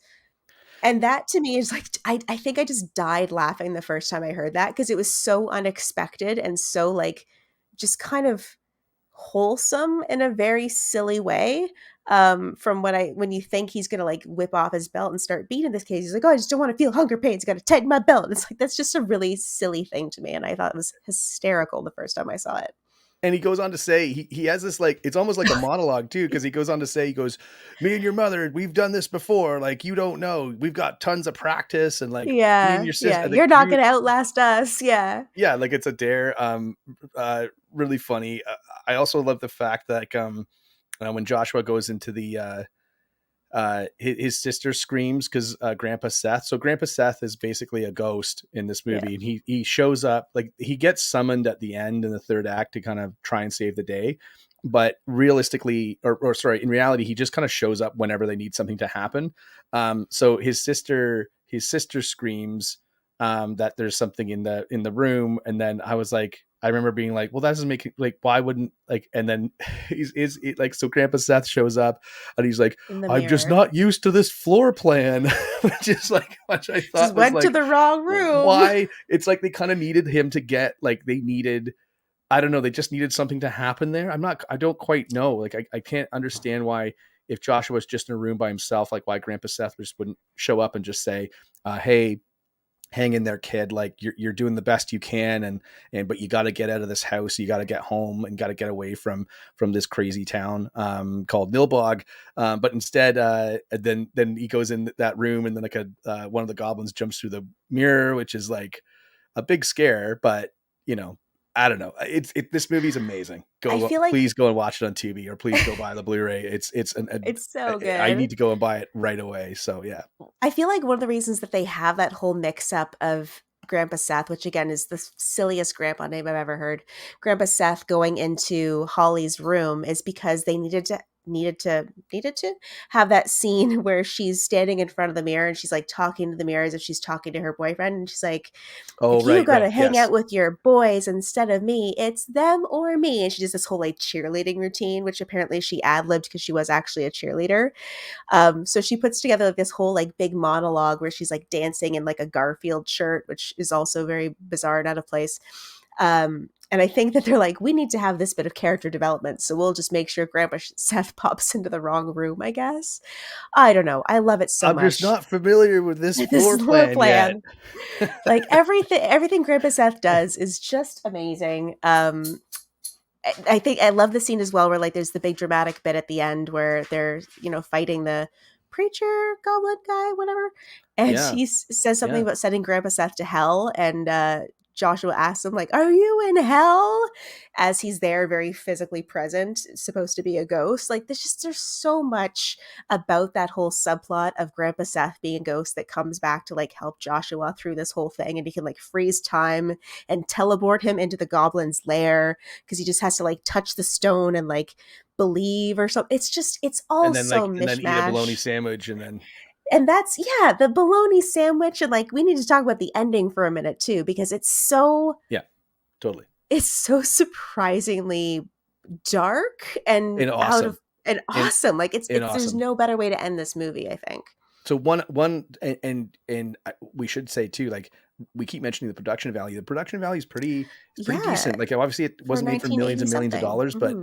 And that to me is like, I think I just died laughing the first time I heard that, because it was so unexpected and so like just kind of wholesome in a very silly way. From when you think he's gonna like whip off his belt and start beating this kid, he's like, "Oh, I just don't want to feel hunger pains. I got to tighten my belt." And it's like, that's just a really silly thing to me, and I thought it was hysterical the first time I saw it. And he goes on to say, he has this like, it's almost like a monologue too, because he goes on to say, he goes, "Me and your mother, we've done this before. Like, you don't know. We've got tons of practice, and like me and Yeah, your yeah, sister, like, you're not gonna outlast us. Yeah, yeah, like it's a dare. Really funny. I also love the fact that like, when Joshua goes into the his sister screams because Grandpa Seth. So Grandpa Seth is basically a ghost in this movie, yeah. and he shows up, like he gets summoned at the end in the third act to kind of try and save the day. But realistically, or sorry, in reality, he just kind of shows up whenever they need something to happen. So his sister screams that there's something in the room, and then I remember being like, well, that doesn't make it, like, why wouldn't, like, and then like, so Grandpa Seth shows up and he's like, In the "I'm just mirror, not used to this floor plan," which is like, which I just thought was went to like, the wrong room. why? It's like they kind of needed him to get, like, they needed, I don't know, they just needed something to happen there. I don't quite know. Like, I can't understand why, if Joshua was just in a room by himself, like why Grandpa Seth just wouldn't show up and just say, "Hey, hang in there, kid. Like, you're doing the best you can, and but you got to get out of this house. You got to get home and got to get away from this crazy town called Nilbog." But instead, then he goes in that room, and then like one of the goblins jumps through the mirror, which is like a big scare. But I don't know. This movie's amazing. I feel like Please go and watch it on TV, or please go buy the Blu-ray. it's so good. I need to go and buy it right away. So yeah. I feel like one of the reasons that they have that whole mix-up of Grandpa Seth, which again is the silliest grandpa name I've ever heard, Grandpa Seth going into Holly's room, is because they needed to have that scene where she's standing in front of the mirror and she's like talking to the mirror as if she's talking to her boyfriend, and she's like, "Oh, if you gotta hang yes. out with your boys instead of me, it's them or me." And she does this whole like cheerleading routine, which apparently she ad-libbed because she was actually a cheerleader. So she puts together like this whole like big monologue where she's like dancing in like a Garfield shirt, which is also very bizarre and out of place. And I think that they're like, we need to have this bit of character development, so we'll just make sure Grandpa Seth pops into the wrong room, I guess. I don't know. I love it so much. I'm just not familiar with this floor plan yet. Like everything Grandpa Seth does is just amazing. I think I love the scene as well where like there's the big dramatic bit at the end where they're fighting the preacher goblin guy, whatever, and he says something about sending Grandpa Seth to hell, and Joshua asks him like, "Are you in hell?" as he's there, very physically present, supposed to be a ghost. Like there's so much about that whole subplot of Grandpa Seth being a ghost that comes back to like help Joshua through this whole thing, and he can like freeze time and teleport him into the goblin's lair because he just has to like touch the stone and like believe or something. It's all and then, so like, mishmash. And then eat a bologna sandwich, and that's the bologna sandwich. And like, we need to talk about the ending for a minute too, because it's so totally, it's so surprisingly dark and awesome. Awesome. Like it's awesome. There's no better way to end this movie, I think. So one and we should say too, like, we keep mentioning the production value. The production value is pretty decent. Like, obviously it wasn't made for millions and millions of dollars, but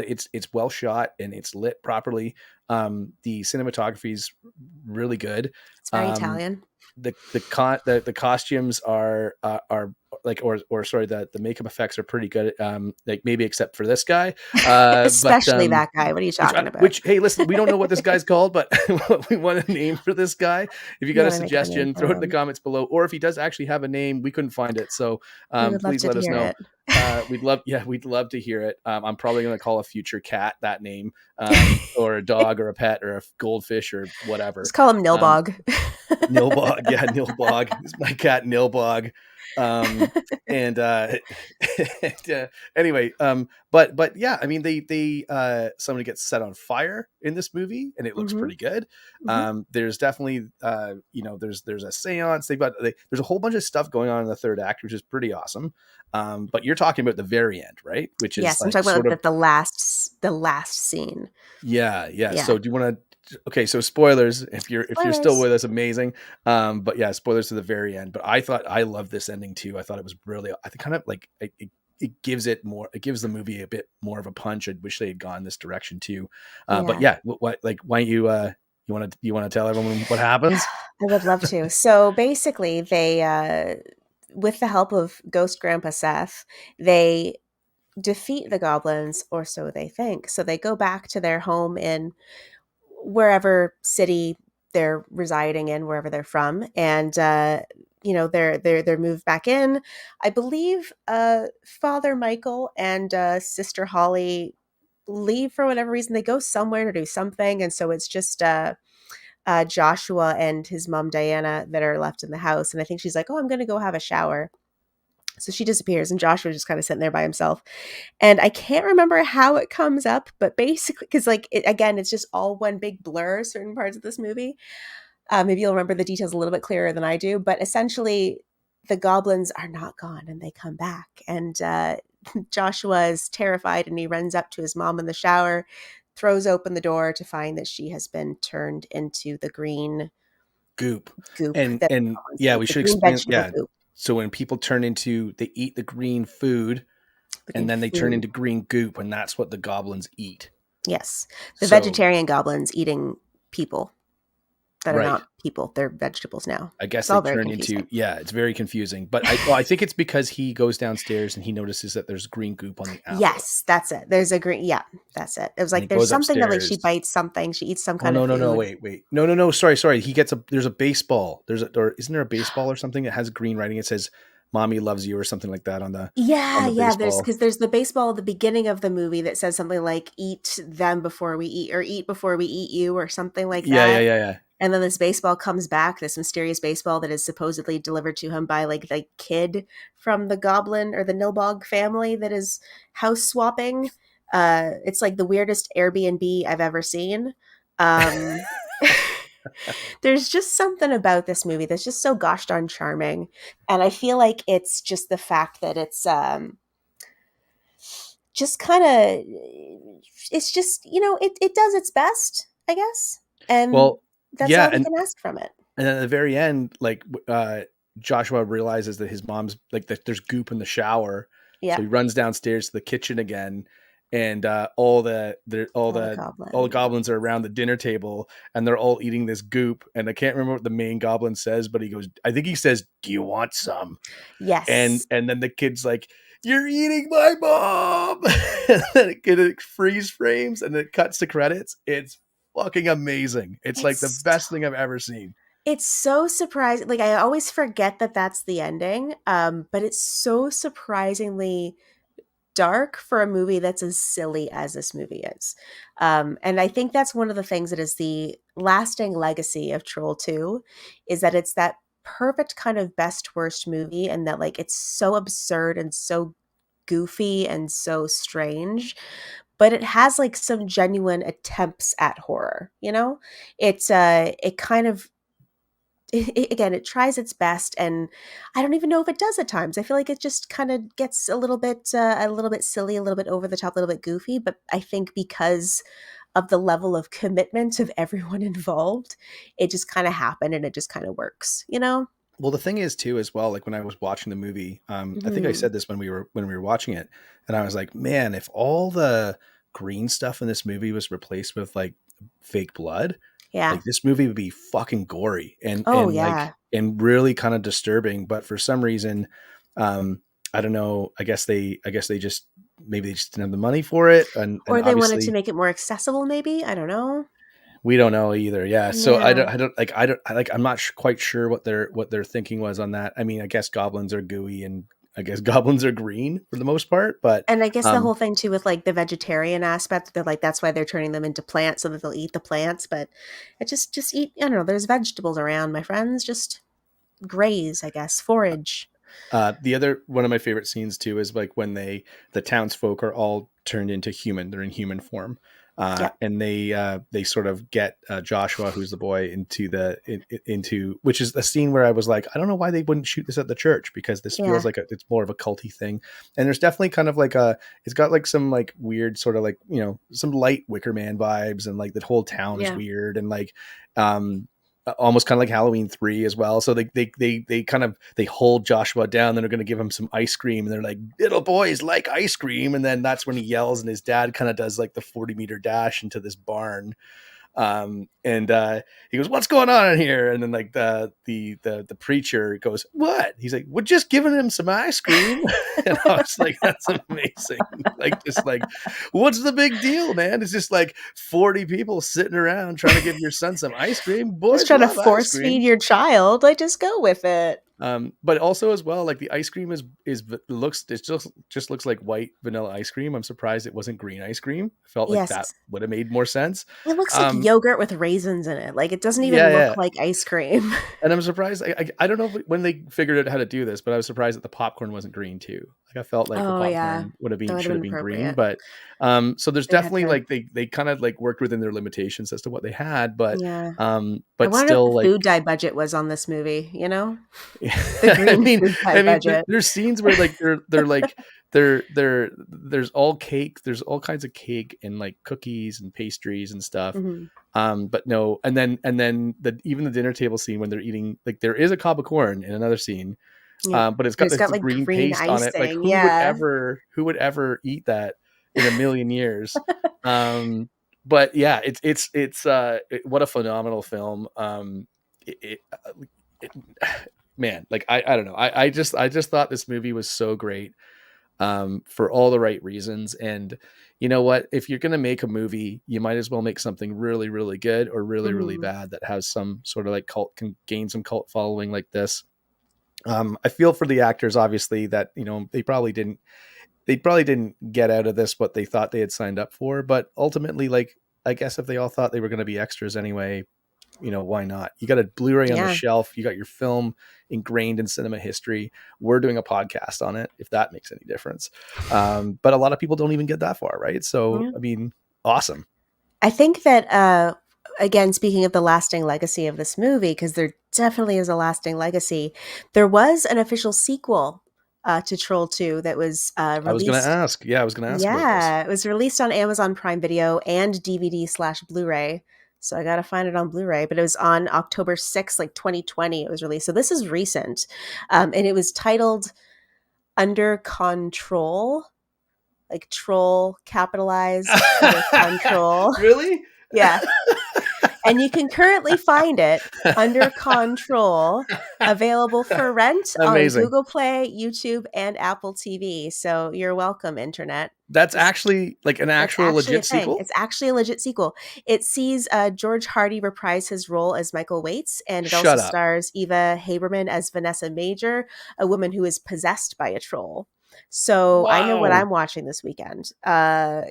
it's well shot and it's lit properly. The cinematography is really good. It's very Italian. The costumes are like, or sorry, the makeup effects are pretty good. Like, maybe except for this guy, especially that guy. What are you talking about? Which, hey, listen, we don't know what this guy's called, but we want a name for this guy. If you got a suggestion, throw it in the comments below. Or if he does actually have a name, we couldn't find it, so please let us know. We'd love to hear it. I'm probably going to call a future cat that name, or a dog or a pet or a goldfish or whatever. Let's call him Nilbog. Nilbog, Nilbog. It's my cat Nilbog. And anyway, but yeah, I mean, somebody gets set on fire in this movie, and it looks Mhm. pretty good. Mhm. There's definitely, there's a seance. There's a whole bunch of stuff going on in the third act, which is pretty awesome. But you're talking about the very end, right? Which is Yes, I'm like talking sort about of, the last scene. yeah. Yeah. So do you want to? Okay, so spoilers if you're still Spoilers. with us, amazing. But yeah, spoilers to the very end. But I loved this ending too. I thought it was really, I think, kind of like it gives it more. It gives the movie a bit more of a punch. I wish they had gone this direction too. But Yeah. yeah, why don't you want to tell everyone what happens? I would love to. So basically, they, with the help of Ghost Grandpa Seth, they defeat the goblins, or so they think. So they go back to their home in wherever city they're residing in, wherever they're from, and they're moved back in. I believe Father Michael and Sister Holly leave for whatever reason. They go somewhere to do something, and so it's just Joshua and his mom Diana that are left in the house. And I think she's like, "Oh, I'm going to go have a shower." So she disappears, and Joshua's just kind of sitting there by himself. And I can't remember how it comes up, but basically, because again, it's just all one big blur. Certain parts of this movie. Maybe you'll remember the details a little bit clearer than I do. But essentially, the goblins are not gone, and they come back. And Joshua is terrified, and he runs up to his mom in the shower, throws open the door to find that she has been turned into the green Goop. goop And that and goblins yeah, eat, we the should green explain. vegetable Yeah. goop. So when people they eat the green food, The and green then they turn food. into green goop, and that's what the goblins eat. Yes. The So vegetarian goblins eating people that are right. not people. They're vegetables now. I guess It's they all very turn confusing. into, yeah, it's very confusing. But I think it's because he goes downstairs and he notices that there's green goop on the apple. Yes, that's it. There's a green, yeah, that's it. It was And he like there's goes something that like she upstairs. bites something, she eats some Oh kind of no, food. wait. No. Sorry. There's a baseball. Or isn't there a baseball or something that has green writing? It says "Mommy loves you" or something like that on the Yeah, baseball. there's the baseball at the beginning of the movie that says something like "eat them before we eat," or "eat before we eat you," or something like that. Yeah. And then this baseball comes back, this mysterious baseball that is supposedly delivered to him by like the kid from the goblin or the Nilbog family that is house swapping. It's like the weirdest Airbnb I've ever seen. Um, there's just something about this movie that's just so gosh darn charming. And I feel like it's just the fact that it's just kind of, it's just, it does its best, I guess. And Well, that's yeah, all we can ask from it. and then at the very end, like Joshua realizes that his mom's like that there's goop in the shower, Yeah. so he runs downstairs to the kitchen again, and all the goblins are around the dinner table, and they're all eating this goop. And I can't remember what the main goblin says, but I think he says, "Do you want some?" Yes. And then the kid's like, "You're eating my mom!" And then it freeze frames, and it cuts to credits. It's fucking amazing. It's like the best thing I've ever seen. It's so surprising. Like I always forget that that's the ending. But it's so surprisingly dark for a movie that's as silly as this movie is. And I think that's one of the things that is the lasting legacy of Troll 2 is that it's that perfect kind of best worst movie, and that like it's so absurd and so goofy and so strange, but it has like some genuine attempts at horror. It's it kind of again, it tries its best, and I don't even know if it does at times. I feel like it just kind of gets a little bit silly, a little bit over the top, a little bit goofy. But I think because of the level of commitment of everyone involved, it just kind of happened, and it just kind of works. Well, the thing is too, as well, like when I was watching the movie, I think I said this when we were watching it, and I was like, man, if all the green stuff in this movie was replaced with like fake blood, Yeah. like this movie would be fucking gory and yeah. and really kind of disturbing. But for some reason, I don't know. I guess they just maybe they just didn't have the money for it, and Or they wanted to obviously make it more accessible. Maybe, I don't know. we don't know either. Yeah. So Yeah. I'm not quite sure what their thinking was on that. I mean, I guess goblins are gooey, and I guess goblins are green for the most part, but And I guess the whole thing too with like the vegetarian aspect, they're like, that's why they're turning them into plants so that they'll eat the plants. But it just eat, I don't know, there's vegetables around, my friends. Just graze, I guess, forage. The other one of my favorite scenes too is like when the townsfolk are all turned into human. They're in human form. And they sort of get Joshua, who's the boy, into which is a scene where I was like, I don't know why they wouldn't shoot this at the church, because this feels like it's more of a culty thing. And there's definitely kind of like it's got like some like weird sort of like, you know, some light Wicker Man vibes, and like the whole town is weird, and like almost kind of like Halloween 3 as well. So they hold Joshua down, then they're going to give him some ice cream, and they're like, little boys like ice cream. And then that's when he yells, and his dad kind of does like the 40-meter dash into this barn. And he goes, what's going on in here? And then like the preacher goes, what? He's like, we're just giving him some ice cream. And I was like, that's amazing. Like, just like, what's the big deal, man? It's just like 40 people sitting around trying to give your son some ice cream. Boys just trying to force feed your child. Like, just go with it. But also as well, like the ice cream just looks like white vanilla ice cream. I'm surprised it wasn't green ice cream. I felt like that would have made more sense. It looks like yogurt with raisins in it. Like, it doesn't even look like ice cream. And I'm surprised. I don't know when they figured out how to do this, but I was surprised that the popcorn wasn't green too. Like, I felt like the popcorn should have been green. But so there's definitely like they kind of like worked within their limitations as to what they had. But I but wonder still, what the like, food dye budget was on this movie. You know. There's scenes where like they're like there's all cake, there's all kinds of cake and like cookies and pastries and stuff. But no, and then even the dinner table scene when they're eating, like there is a cob of corn in another scene, but it's got like green paste on it. Like who would ever eat that in a million years? But yeah, it's what a phenomenal film. Man, like I don't know. I just thought this movie was so great for all the right reasons. And you know what? If you're going to make a movie, you might as well make something really, really good or really, really bad that has some sort of like can gain some cult following like this. I feel for the actors, obviously, that, you know, they probably didn't get out of this what they thought they had signed up for. But ultimately, like, I guess if they all thought they were going to be extras anyway, you know, why not? You got a Blu-ray on the shelf. You got your film ingrained in cinema history. We're doing a podcast on it, if that makes any difference. But a lot of people don't even get that far, right? So, I mean, awesome. I think that, again, speaking of the lasting legacy of this movie, because there definitely is a lasting legacy, there was an official sequel to Troll 2 that was released. I was going to ask. Yeah, about this. It was released on Amazon Prime Video and DVD/Blu-ray. So I got to find it on Blu-ray, but it was on October 6th, like 2020, it was released. So this is recent. And it was titled Under Control, like troll capitalized, under control. Really? Yeah. And you can currently find it Under Control, available for rent on Google Play, YouTube, and Apple TV. So you're welcome, Internet. That's actually like an actual legit sequel? It's actually a legit sequel. It sees George Hardy reprise his role as Michael Waits, and it also stars Eva Haberman as Vanessa Major, a woman who is possessed by a troll. So I know what I'm watching this weekend. Wow,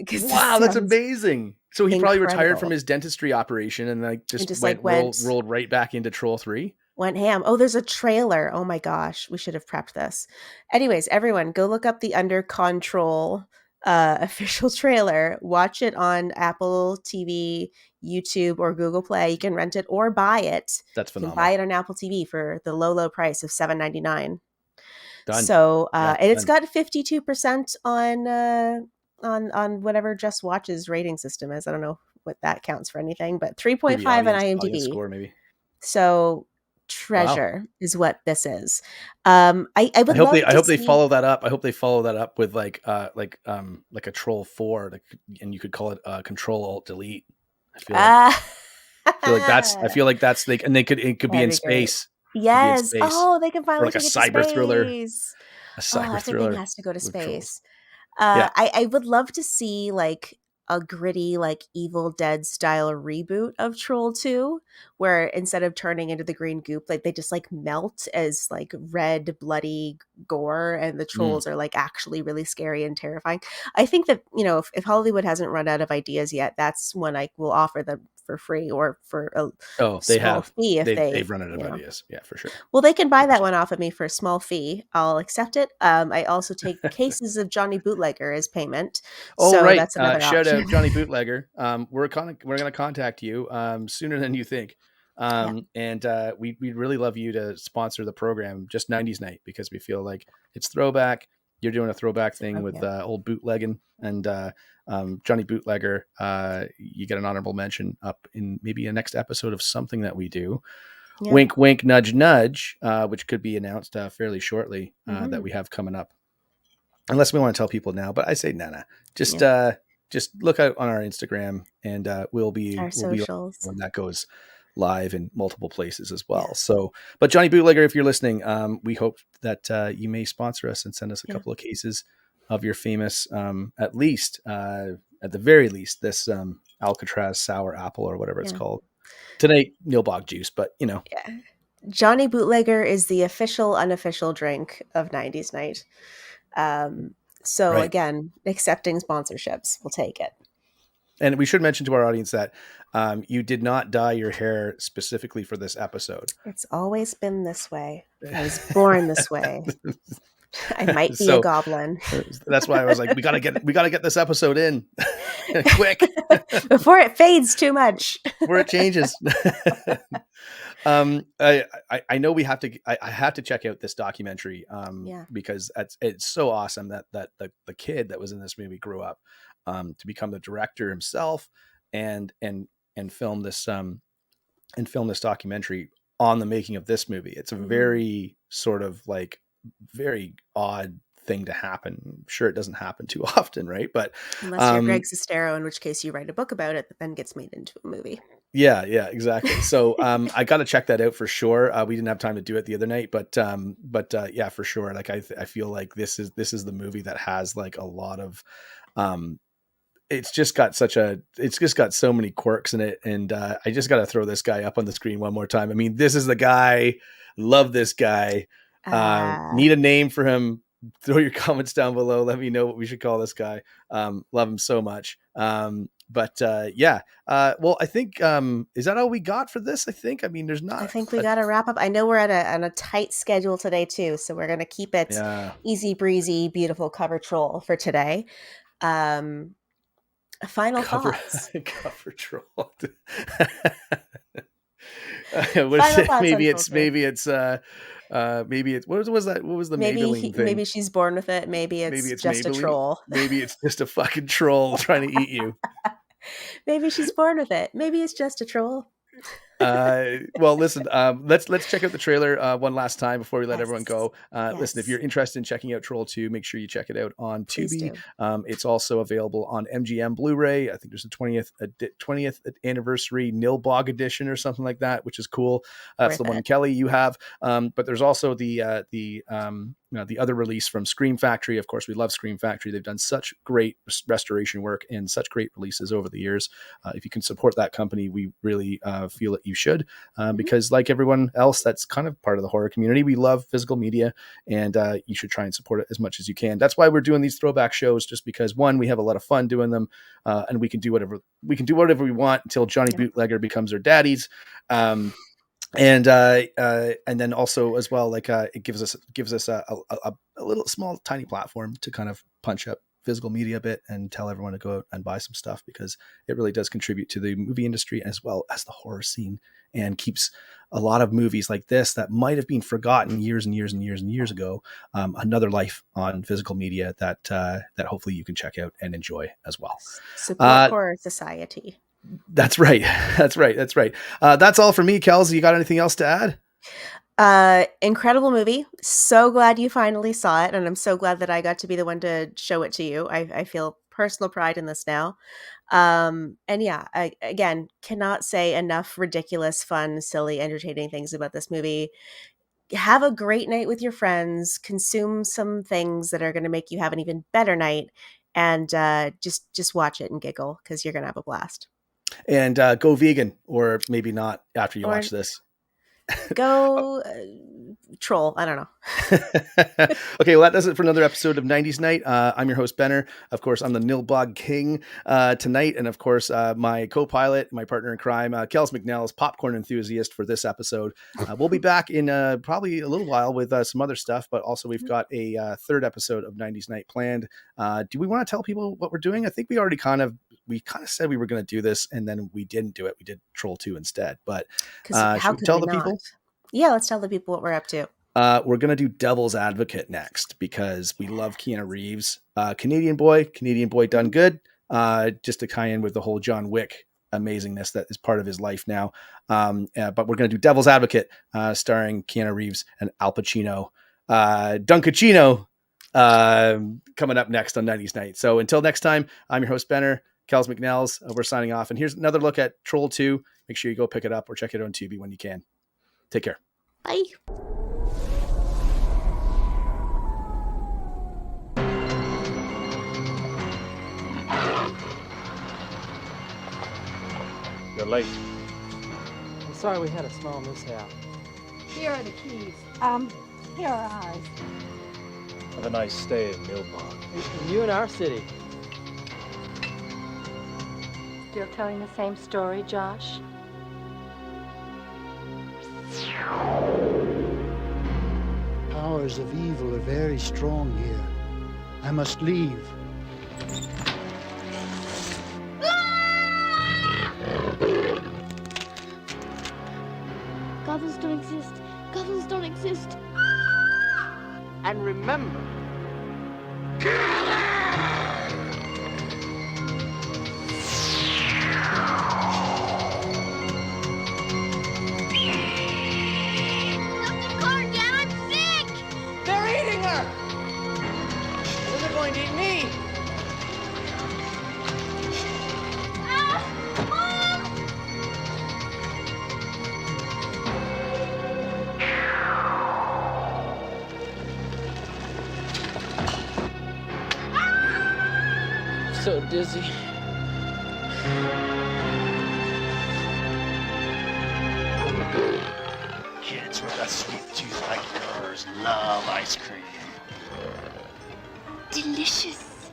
that's amazing. So he probably retired from his dentistry operation and like just rolled right back into Troll 3. Went ham. Oh, there's a trailer. Oh my gosh, we should have prepped this. Anyways, everyone, go look up the Under Control official trailer. Watch it on Apple TV, YouTube, or Google Play. You can rent it or buy it. That's phenomenal. You can buy it on Apple TV for the low price of $7.99. Done. So and it's got 52% on whatever Just Watch's rating system is. I don't know what that counts for anything, but 3.5 on IMDb. Score, maybe. So treasure is what this is. I hope they follow that up. I hope they follow that up with like a Troll 4, and you could call it Control Alt Delete. I feel like that's like, and it could be in space. Yes. Oh, they can finally like take a it to cyber space. thriller. A cyber thriller. Everything has to go to space. I would love to see like a gritty, like Evil Dead style reboot of Troll 2, where instead of turning into the green goop, like they just like melt as like red, bloody gore, and the trolls are like actually really scary and terrifying. I think that, you know, if Hollywood hasn't run out of ideas yet, that's when I will offer them for free or for a Oh, they small have. fee if They've they, run out of you know. ideas. Yeah, for sure. Well, they can buy that 100%. one off of me for a small fee. I'll accept it. I also take cases of Johnny Bootlegger as payment, Oh, so right. that's another Shout option. out Johnny Bootlegger. We're gonna contact you sooner than you think. Yeah. And we'd really love you to sponsor the program, just 90s night, because we feel like it's throwback. You're doing a throwback thing with old bootlegging, and Johnny Bootlegger. You get an honorable mention up in maybe a next episode of something that we do. Yeah. Wink, wink, nudge, nudge, which could be announced fairly shortly Mm-hmm. that we have coming up. Unless we want to tell people now, but I say nah. Just look out on our Instagram, and we'll be socials when that goes live in multiple places as well. So, but Johnny Bootlegger, if you're listening, we hope that you may sponsor us and send us a couple of cases of your famous, at the very least, this Alcatraz sour apple or whatever it's called. Tonight, Nilbog juice, but you know. Yeah. Johnny Bootlegger is the official, unofficial drink of 90s night. So Right. again, accepting sponsorships, we'll take it. And we should mention to our audience that you did not dye your hair specifically for this episode. It's always been this way. I was born this way. I might be a goblin. That's why I was like, we gotta get this episode in quick before it fades too much. Before it changes. I know we have to. I have to check out this documentary because it's so awesome that the kid that was in this movie grew up to become the director himself and film this documentary on the making of this movie. It's a very sort of like very odd thing to happen. I'm sure it doesn't happen too often, right? But unless you're Greg Sestero, in which case you write a book about it that then gets made into a movie. Yeah, exactly. So I got to check that out for sure. We didn't have time to do it the other night, but yeah, for sure. Like I feel like this is the movie that has like a lot of it's just got so many quirks in it, and I just got to throw this guy up on the screen one more time. I mean, this is the guy. Love this guy. Need a name for him? Throw your comments down below. Let me know what we should call this guy. Love him so much. But well, I think is that all we got for this? I mean, there's not. I think we got to wrap up. I know we're on a tight schedule today too, so we're gonna keep it easy breezy, beautiful cover troll for today. Final thoughts. Cover troll. Maybe it's what was that? What was the Maybelline thing? Maybe she's born with it. Maybe it's just Maybelline. A troll. Maybe it's just a fucking troll trying to eat you. Maybe she's born with it. Maybe it's just a troll. Well, listen, let's check out the trailer one last time before we let everyone go. Listen, if you're interested in checking out Troll 2, make sure you check it out on Tubi. It's also available on MGM Blu-ray. I think there's a 20th anniversary Nilbog edition or something like that, which is cool. That's the one, Kelly, you have. But there's also the other release from Scream Factory. Of course, we love Scream Factory. They've done such great restoration work and such great releases over the years. If you can support that company, we really feel that you should, because like everyone else, that's kind of part of the horror community. We love physical media, and you should try and support it as much as you can. That's why we're doing these throwback shows, just because one, we have a lot of fun doing them, and we can do whatever we want until Johnny Bootlegger becomes our daddies. And then also as well, like it gives us a little small tiny platform to kind of punch up physical media a bit and tell everyone to go out and buy some stuff, because it really does contribute to the movie industry as well as the horror scene, and keeps a lot of movies like this that might have been forgotten years and years and years and years ago another life on physical media that hopefully you can check out and enjoy as well. Support Horror Society. That's right. That's all for me. Kells, you got anything else to add? Incredible movie. So glad you finally saw it, and I'm so glad that I got to be the one to show it to you. I feel personal pride in this now. And yeah, I again cannot say enough ridiculous, fun, silly, entertaining things about this movie. Have a great night with your friends. Consume some things that are going to make you have an even better night, and just watch it and giggle, because you're going to have a blast. And go vegan, or maybe not after you watch this. Go troll. I don't know. Okay, well, that does it for another episode of 90s Night. I'm your host, Benner. Of course, I'm the Nilbog King tonight. And of course, my co-pilot, my partner in crime, Kells McNell's popcorn enthusiast for this episode. We'll be back in probably a little while with some other stuff, but also we've got a third episode of 90s Night planned. Do we want to tell people what we're doing? I think we already kind of said we were going to do this, and then we didn't do it. We did Troll 2 instead. But should we tell the people? Yeah, let's tell the people what we're up to. We're going to do Devil's Advocate next because we love Keanu Reeves. Canadian boy done good. Just to tie in with the whole John Wick amazingness that is part of his life now. But we're going to do Devil's Advocate starring Keanu Reeves and Al Pacino. Dunkachino coming up next on 90s Night. So until next time, I'm your host, Benner. Kells McNell's. We're signing off. And here's another look at Troll 2. Make sure you go pick it up or check it on Tubi when you can. Take care. Bye. You're late. I'm sorry we had a small mishap. Here are the keys. Here are ours. Have a nice stay in Nilbog. And you in our city. Still telling the same story, Josh? Powers of evil are very strong here. I must leave. Goblins don't exist. Goblins don't exist. And remember, They're eating her! And then they're going to eat me! I'm so dizzy. Kids with a sweet tooth like yours love ice cream. Delicious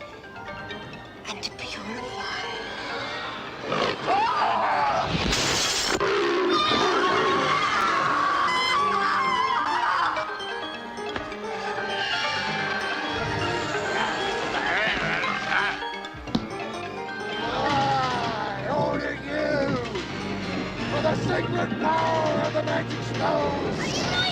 and purified. I order you for the sacred power of the magic stones.